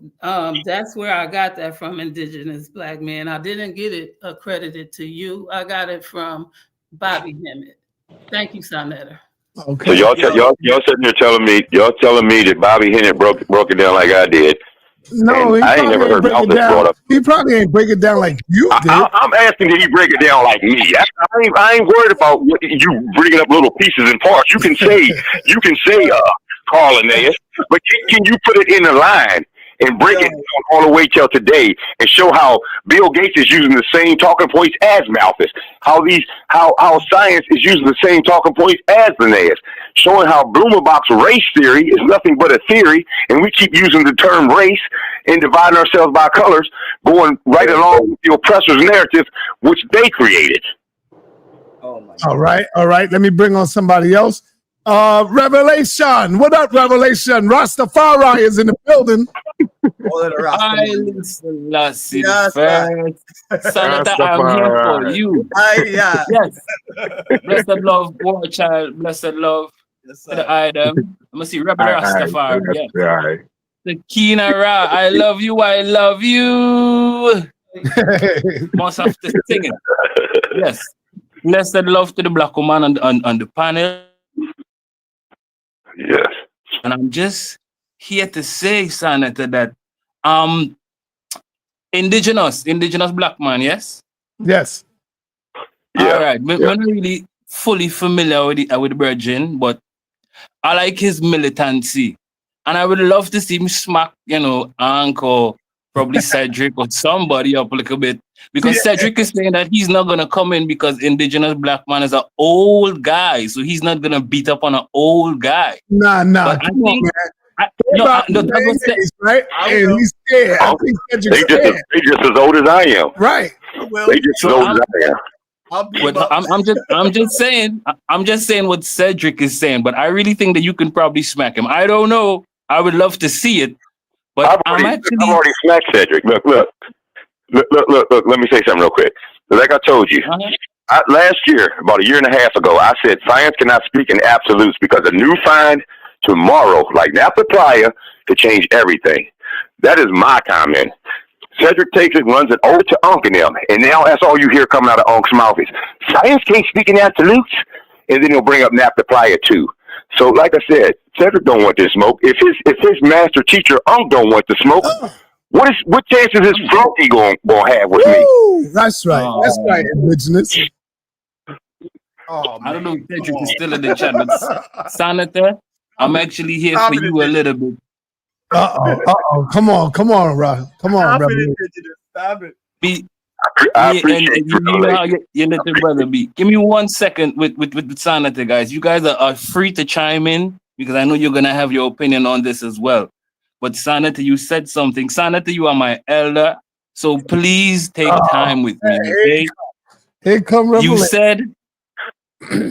that's where I got that from, Indigenous Black Men. I didn't get it accredited to you. I got it from Bobby Hemmett. Thank you, sa.neter. So Okay. y'all sitting here telling me that Bobby Hemmett broke it down like I did. No, I ain't never heard Malthus brought up. He probably ain't break it down like you did. I'm asking, did he break it down like me? I ain't worried about you bringing up little pieces and parts. You can say Carl Linnaeus, but can you put it in a line and break it down all the way till today and show how Bill Gates is using the same talking points as Malthus, how science is using the same talking points as Linnaeus, showing how Blumenbach's race theory is nothing but a theory, and we keep using the term race and dividing ourselves by colors, going right along with the oppressor's narrative, which they created. Oh my All right. Let me bring on somebody else. Revelation. What up, Revelation? Rastafari is in the building. sa.neter, I'm here for you. Yeah. Yes. Blessed love, war child. Blessed love. Yes, To the item. I'm gonna see Rebel Rastafari. Yes. Right. Sakina Ra, I love you. I love you. Must have to sing it. Yes. Blessed love to the black woman on the panel. Yes. And I'm just here to say, sa.neter, that indigenous black man, yes? Yes. Yeah. All right. I'm not really fully familiar with the Virgin, but I like his militancy. And I would love to see him smack, Ank or probably Cedric or somebody up a little bit. Because Cedric is saying that he's not going to come in because indigenous black man is an old guy. So he's not going to beat up on an old guy. Nah. But I think, right? And he's scared. I think Cedric's scared. They just as old as I am. Right. They just as old as I am. I'm just saying what Cedric is saying, but I really think that you can probably smack him. I don't know. I would love to see it, but I've already smacked Cedric. Look. Let me say something real quick. Like I told you, last year, about a year and a half ago, I said science cannot speak in absolutes because a new find tomorrow, like naphtha playa, could change everything. That is my comment. Cedric takes it, runs it over to Unc and them, and now that's all you hear coming out of Unc's mouth is science can't speak in absolutes, and then he'll bring up naphtha playa too. So, like I said, Cedric don't want this smoke. If his master teacher Unc don't want the smoke, what chance is his flunky going to have with me? That's right. That's right, Indigenous. I don't know if Cedric is still in the chat, but sa.neter, I'm actually here for you a little bit. Come on, Rob. Come on, brother. Stop it. I appreciate you know how your little brother be. Give me 1 second with sa.neter, guys. You guys are free to chime in because I know you're gonna have your opinion on this as well. But sa.neter, you said something. sa.neter, you are my elder, so please take time with me. Okay? Here come Revelation. You said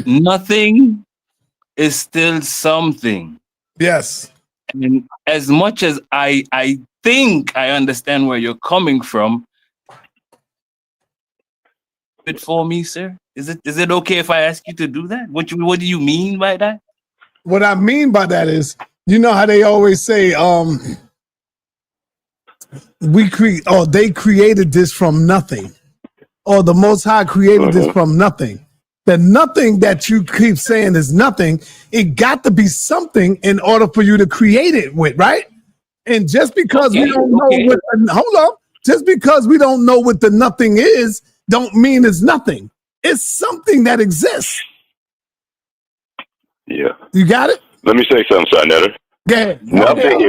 nothing is still something. Yes. And as much as I think I understand where you're coming from, it for me, sir. Is it okay if I ask you to do that? What do you mean by that? What I mean by that is, you know how they always say, they created this from nothing, or the Most High created this from nothing. The nothing that you keep saying is nothing. It got to be something in order for you to create it with, right? And just because we don't know just because we don't know what the nothing is, don't mean it's nothing. It's something that exists. Yeah. You got it? Let me say something, sa.neter. Yeah. Nothing.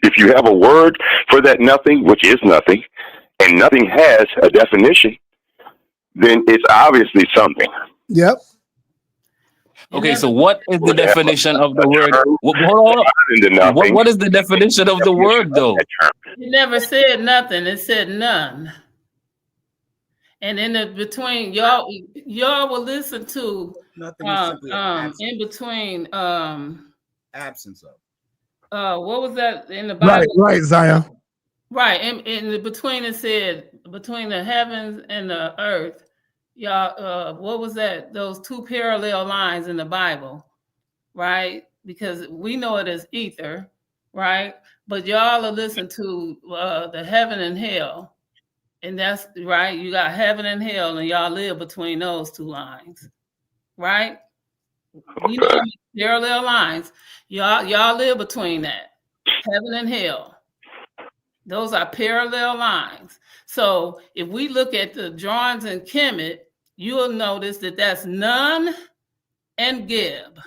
If you have a word for that nothing, which is nothing, and nothing has a definition, then it's obviously something. Yep. Okay, so what is the definition of the word? What is the definition of the word, though? It never said nothing. It said none. And in the between, y'all will listen to Nothing is simply in between absence of. What was that in the Bible? Right, Zion. Right, in the between it said between the heavens and the earth. Y'all, what was that? Those two parallel lines in the Bible, right? Because we know it as ether, right? But y'all will listen to the heaven and hell, and that's right. You got heaven and hell, and y'all live between those two lines, right? We know parallel lines. Y'all live between that heaven and hell. Those are parallel lines. So if we look at the drawings in Kemet, you will notice that that's none and Gib.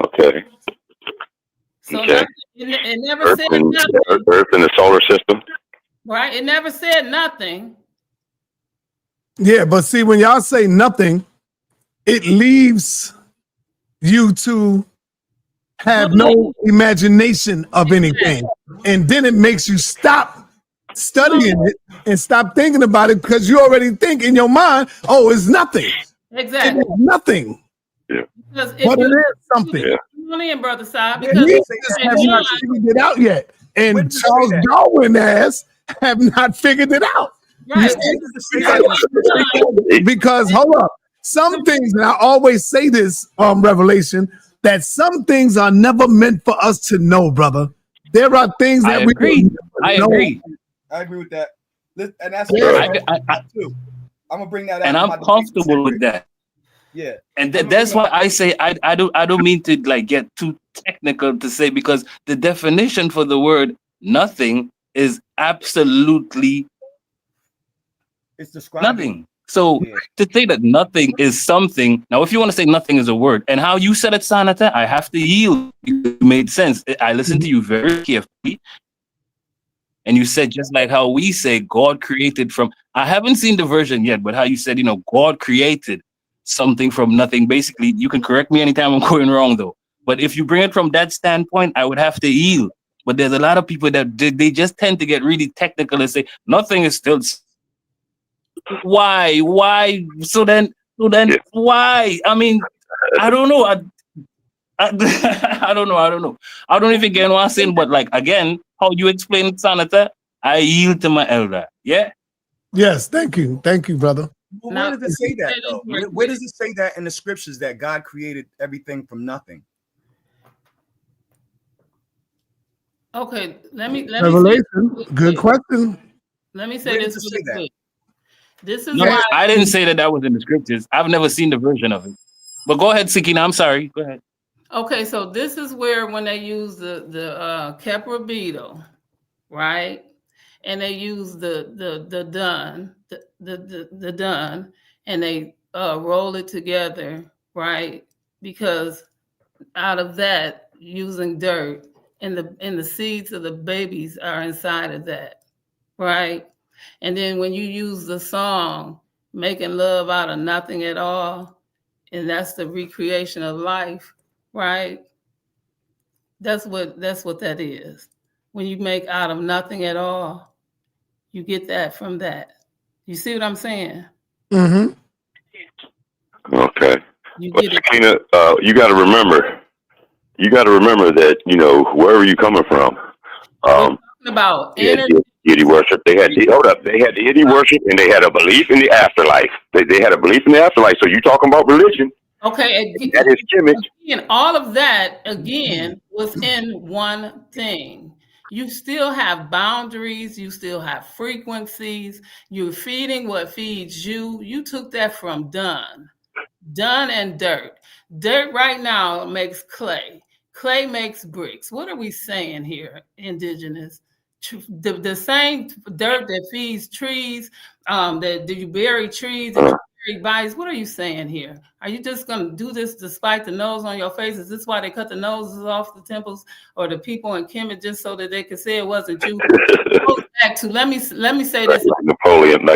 Okay. So Okay. it never said nothing. Earth in the solar system. Right? It never said nothing. Yeah, but see, when y'all say nothing, it leaves you to have no imagination of anything. And then it makes you stop studying it and stop thinking about it because you already think in your mind, oh, it's nothing. Exactly. It is nothing. Yeah. But it is something. Yeah. Come on in, Brother Sai, We because just have not figured it out yet. And Charles Darwin have not figured it out. Right. Because hold up. Some things, and I always say this, Revelation, that some things are never meant for us to know, brother. There are things that we agree. I agree. I agree with that. And that's too. I'm gonna bring that out. And I'm comfortable with that. Yeah. And that's why I say I don't mean to like get too technical to say, because the definition for the word nothing is absolutely it's describing nothing. So to say that nothing is something, now if you want to say nothing is a word, and how you said it, sa.neter, I have to yield. It made sense. I listened to you very carefully. And you said just like how we say God created from, I haven't seen the version yet, but how you said, God created something from nothing. Basically, you can correct me anytime I'm going wrong though. But if you bring it from that standpoint, I would have to yield. But there's a lot of people that they just tend to get really technical and say nothing is still. Why? So then why? I mean, I don't know. I don't know. I don't even get what I'm saying, but like again, how you explain it, sa.neter, I yield to my elder. Yeah. Yes, thank you, brother. Well, where does it say that though? Where does it say that in the scriptures that God created everything from nothing? Okay, let me Revelation. Good question. Let me say this really quick. This is no, why I didn't say that was in the scriptures. I've never seen the version of it. But go ahead, Sakina. I'm sorry. Go ahead. Okay, so this is where when they use the Keprabito, right? And they use the done, and they roll it together, right? Because out of that, using dirt, and the seeds of the babies are inside of that, right? And then when you use the song, making love out of nothing at all, and that's the recreation of life, right? That's what that is. When you make out of nothing at all, you get that from that. You see what I'm saying? Mm-hmm. Okay. You But get it. Sakina, you got to remember that, wherever you're coming from, We're talking about energy Deity worship. They had They had deity worship, and they had a belief in the afterlife. They had a belief in the afterlife. So you talking about religion? Okay, that is Kemet. And all of that again was in one thing. You still have boundaries. You still have frequencies. You're feeding what feeds you. You took that from done and dirt. Dirt right now makes clay. Clay makes bricks. What are we saying here, Indigenous? The same dirt that feeds trees, that you bury trees and bury bodies. What are you saying here? Are you just going to do this despite the nose on your face? Is this why they cut the noses off the temples or the people in Kemet, just so that they could say it wasn't you? Back to let me say this. Like Napoleon.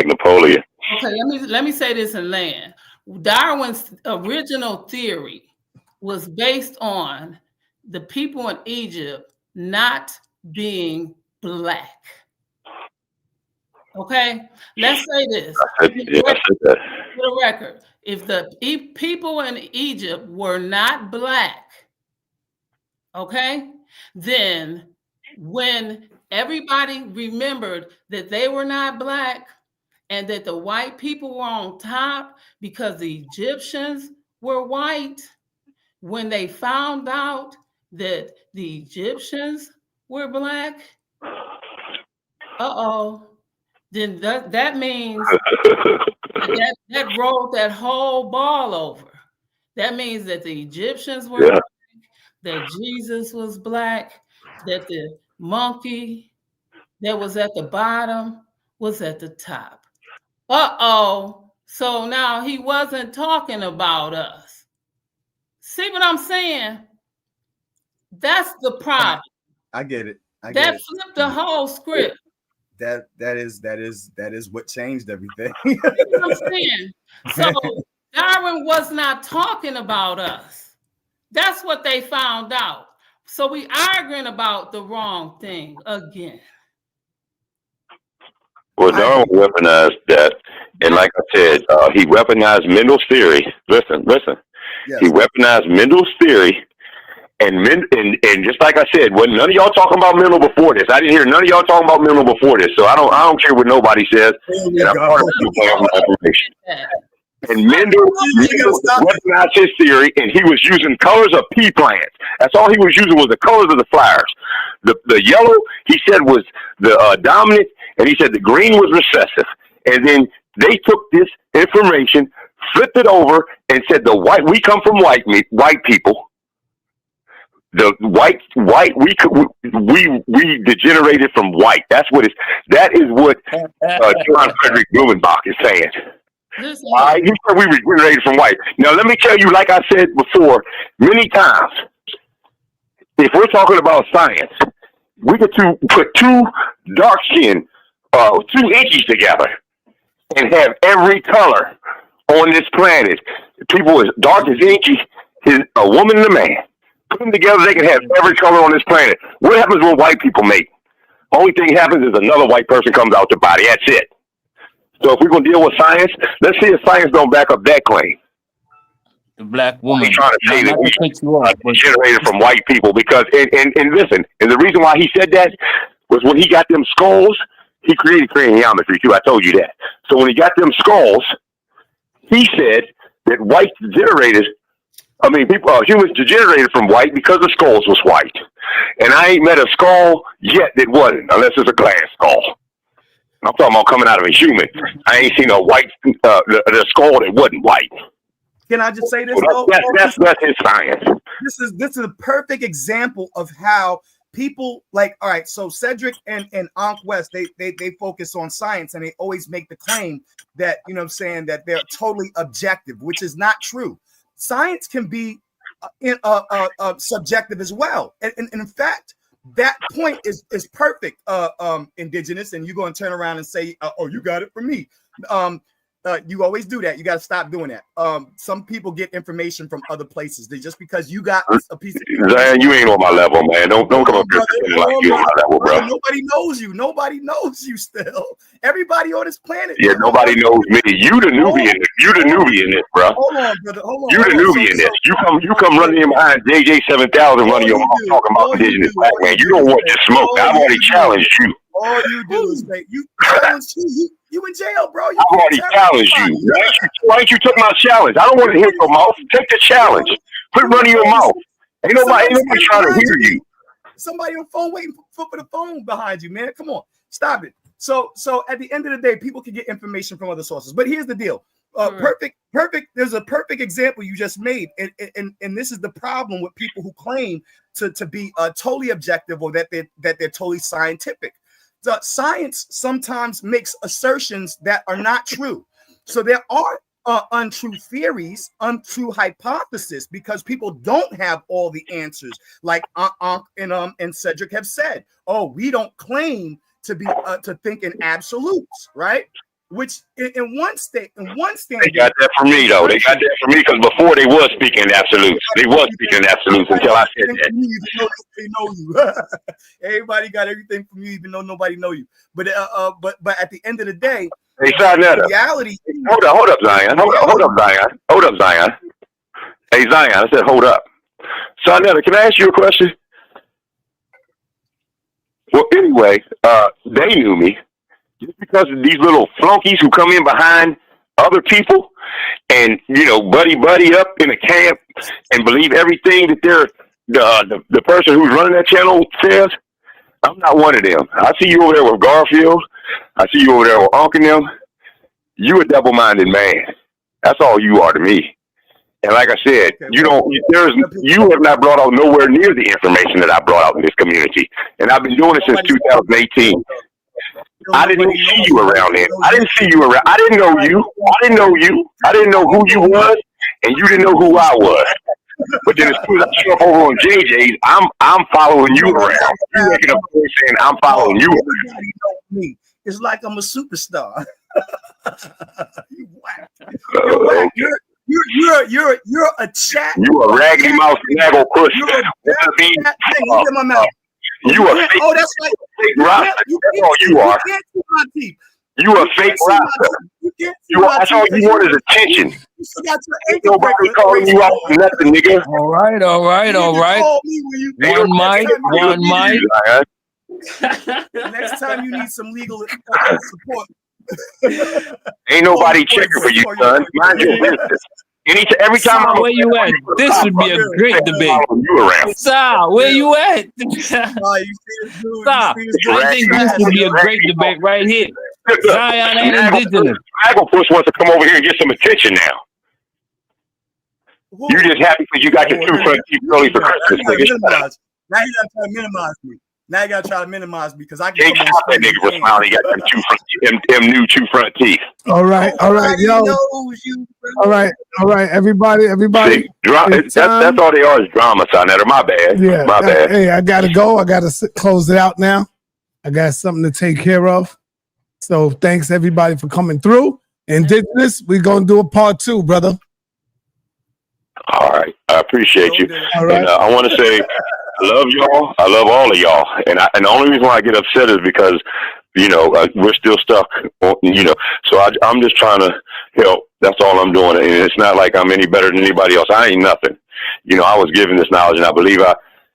Okay, let me say this in land. Darwin's original theory was based on the people in Egypt not being Black. Okay, let's say this. For the record, if the people in Egypt were not Black, okay, then when everybody remembered that they were not Black and that the white people were on top because the Egyptians were white, when they found out that the Egyptians were Black, then that means that rolled that whole ball over. That means that the Egyptians were Black, that Jesus was Black, that the monkey that was at the bottom was at the top. So now he wasn't talking about us. See what I'm saying? That's the problem. I get it. That flipped the whole script. That is what changed everything. You know what I'm saying? So Darwin was not talking about us. That's what they found out. So we arguing about the wrong thing again. Well, Darwin weaponized that, and like I said, he weaponized Mendel's theory. Listen. Yes. He weaponized Mendel's theory. And just like I said, when none of y'all talking about Mendel before this, I didn't hear none of y'all talking about Mendel before this. So I don't care what nobody says. And I'm part of the information. And Mendel weaponized his theory, and he was using colors of pea plants. That's all he was using was the colors of the flowers. The yellow, he said, was the dominant, and he said the green was recessive. And then they took this information, flipped it over, and said we come from white people. The white, we degenerated from white. That is what John Frederick Blumenbach is saying. He said we degenerated from white. Now, let me tell you, like I said before, many times, if we're talking about science, we could put two dark skin, 2 inches together and have every color on this planet. People as dark as inky, a woman and a man. Put them together, they can have every color on this planet. What happens when white people mate? Only thing happens is another white person comes out the body. That's it. So if we're going to deal with science, let's see if science don't back up that claim. The Black woman. He's trying to say that we generated from white people because, and listen, and the reason why he said that was when he got them skulls, he created craniometry too. I told you that. So when he got them skulls, he said that whites degenerated. Humans degenerated from white because the skulls was white. And I ain't met a skull yet that wasn't, unless it's a glass skull. I'm talking about coming out of a human. I ain't seen a white, the skull that wasn't white. Can I just say this? That's his science. This is a perfect example of how people all right, so Cedric and Ankh West, they focus on science and they always make the claim that, that they're totally objective, which is not true. Science can be subjective as well. And in fact, that point is perfect, Indigenous, and you're going to turn around and say, you got it from me. You always do that. You got to stop doing that. Some people get information from other places. Just because you got a piece of information. You ain't on my level, man. Don't come up here like you on my level, bro. Nobody knows you. Nobody knows you still. Everybody on this planet. Yeah, nobody knows me. You the newbie in this. You the newbie in this, bro. Hold on, brother. Hold on. You the newbie in this. You come running in behind JJ 7000 running your mouth talking about Indigenous black man. You don't want to smoke. I've already challenged you. All you do is say you in jail, bro. You I've can't already tell challenged anybody. you. Why ain't you took my challenge? I don't want to hear your mouth. Take the challenge. Quit running your mouth. Ain't nobody trying to hear you. Somebody on the phone waiting for the phone behind you, man. Come on, stop it. So at the end of the day, people can get information from other sources. But here's the deal. Perfect. There's a perfect example you just made, and this is the problem with people who claim to be totally objective or that they're totally scientific. The science sometimes makes assertions that are not true. So there are untrue theories, untrue hypotheses, because people don't have all the answers. Like and Cedric have said, oh, we don't claim to be to think in absolutes, right? Which in one standard, they got that from me though. They got that from me because before they was speaking in absolutes. They was speaking in absolutes until I said that. They know you. Everybody got everything from you, even though nobody know you. But at the end of the day, hey, sa.neter. Reality. Hold up, Zion. Hold up, Zion. Hey, Zion. I said, hold up. sa.neter, can I ask you a question? Well, anyway, they knew me. Just because of these little flunkies who come in behind other people and, buddy up in a camp and believe everything that the person who's running that channel says, I'm not one of them. I see you over there with Garfield. I see you over there with Unc and them. You a double-minded man. That's all you are to me. And like I said, you have not brought out nowhere near the information that I brought out in this community. And I've been doing it since 2018. I didn't see you around then. I didn't see you around. I didn't know you. I didn't know who you was, and you didn't know who I was. But then as soon as I show up over on JJ's, I'm following you around. You making a point saying I'm following you around. It's like I'm a superstar. You whack. You're whack. You're a chat. You a raggedy mouth snaggle push. You're a in my mouth. You a fake. Oh, that's right. Roster. That's all you are. You can't see my teeth. You a fake roster. That's all you want is attention. You still got your Ain't nobody calling you out for nothing, nigga. All right. One mic. Next time you need some legal support. Ain't nobody checking for you, son. Mind your business. Every time Sa, where you at? This would be a great debate. Sa, where you at? Sa, I think this would be a great debate right here. Zion ain't Indigenous. Push wants to come over here and get some attention now. You just happy because you got your two front teeth early for Christmas. Now you gotta try to minimize me. Now you gotta try to minimize me because I can't stop that nigga for smiling. He got them new two front teeth. All right, yo. All right, everybody. See, that's all they are is drama, sa.neter. My bad. Yeah, my bad. Hey, I gotta go. I gotta close it out now. I got something to take care of. So thanks everybody for coming through. Indigenous, we're gonna do a part 2, brother. All right, I appreciate you. All right. And I want to say, I love y'all. I love all of y'all. And the only reason why I get upset is because, we're still stuck. So I'm just trying to help. That's all I'm doing. And it's not like I'm any better than anybody else. I ain't nothing. I was given this knowledge, and I believe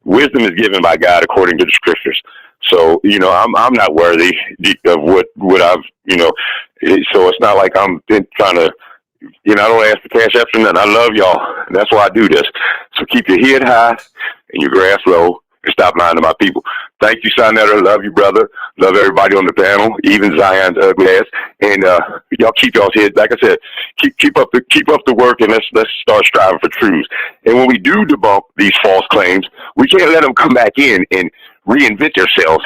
wisdom is given by God according to the scriptures. So, I'm not worthy of what I've, so it's not like I'm trying to, I don't ask for cash after nothing. I love y'all. That's why I do this. So keep your head high and your grass low and stop lying to my people. Thank you, sa.neter. Love you, brother. Love everybody on the panel, even Zion's ugly ass. And y'all keep y'all's head. Like I said, keep up the work, and let's start striving for truths. And when we do debunk these false claims, we can't let them come back in and reinvent themselves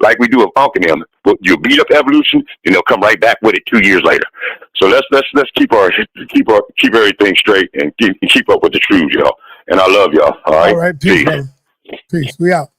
like we do with Unc and them. But you beat up evolution, and they'll come right back with it 2 years later. So let's keep everything straight and keep up with the truth, y'all. And I love y'all. All right. All right, peace. Peace. We out.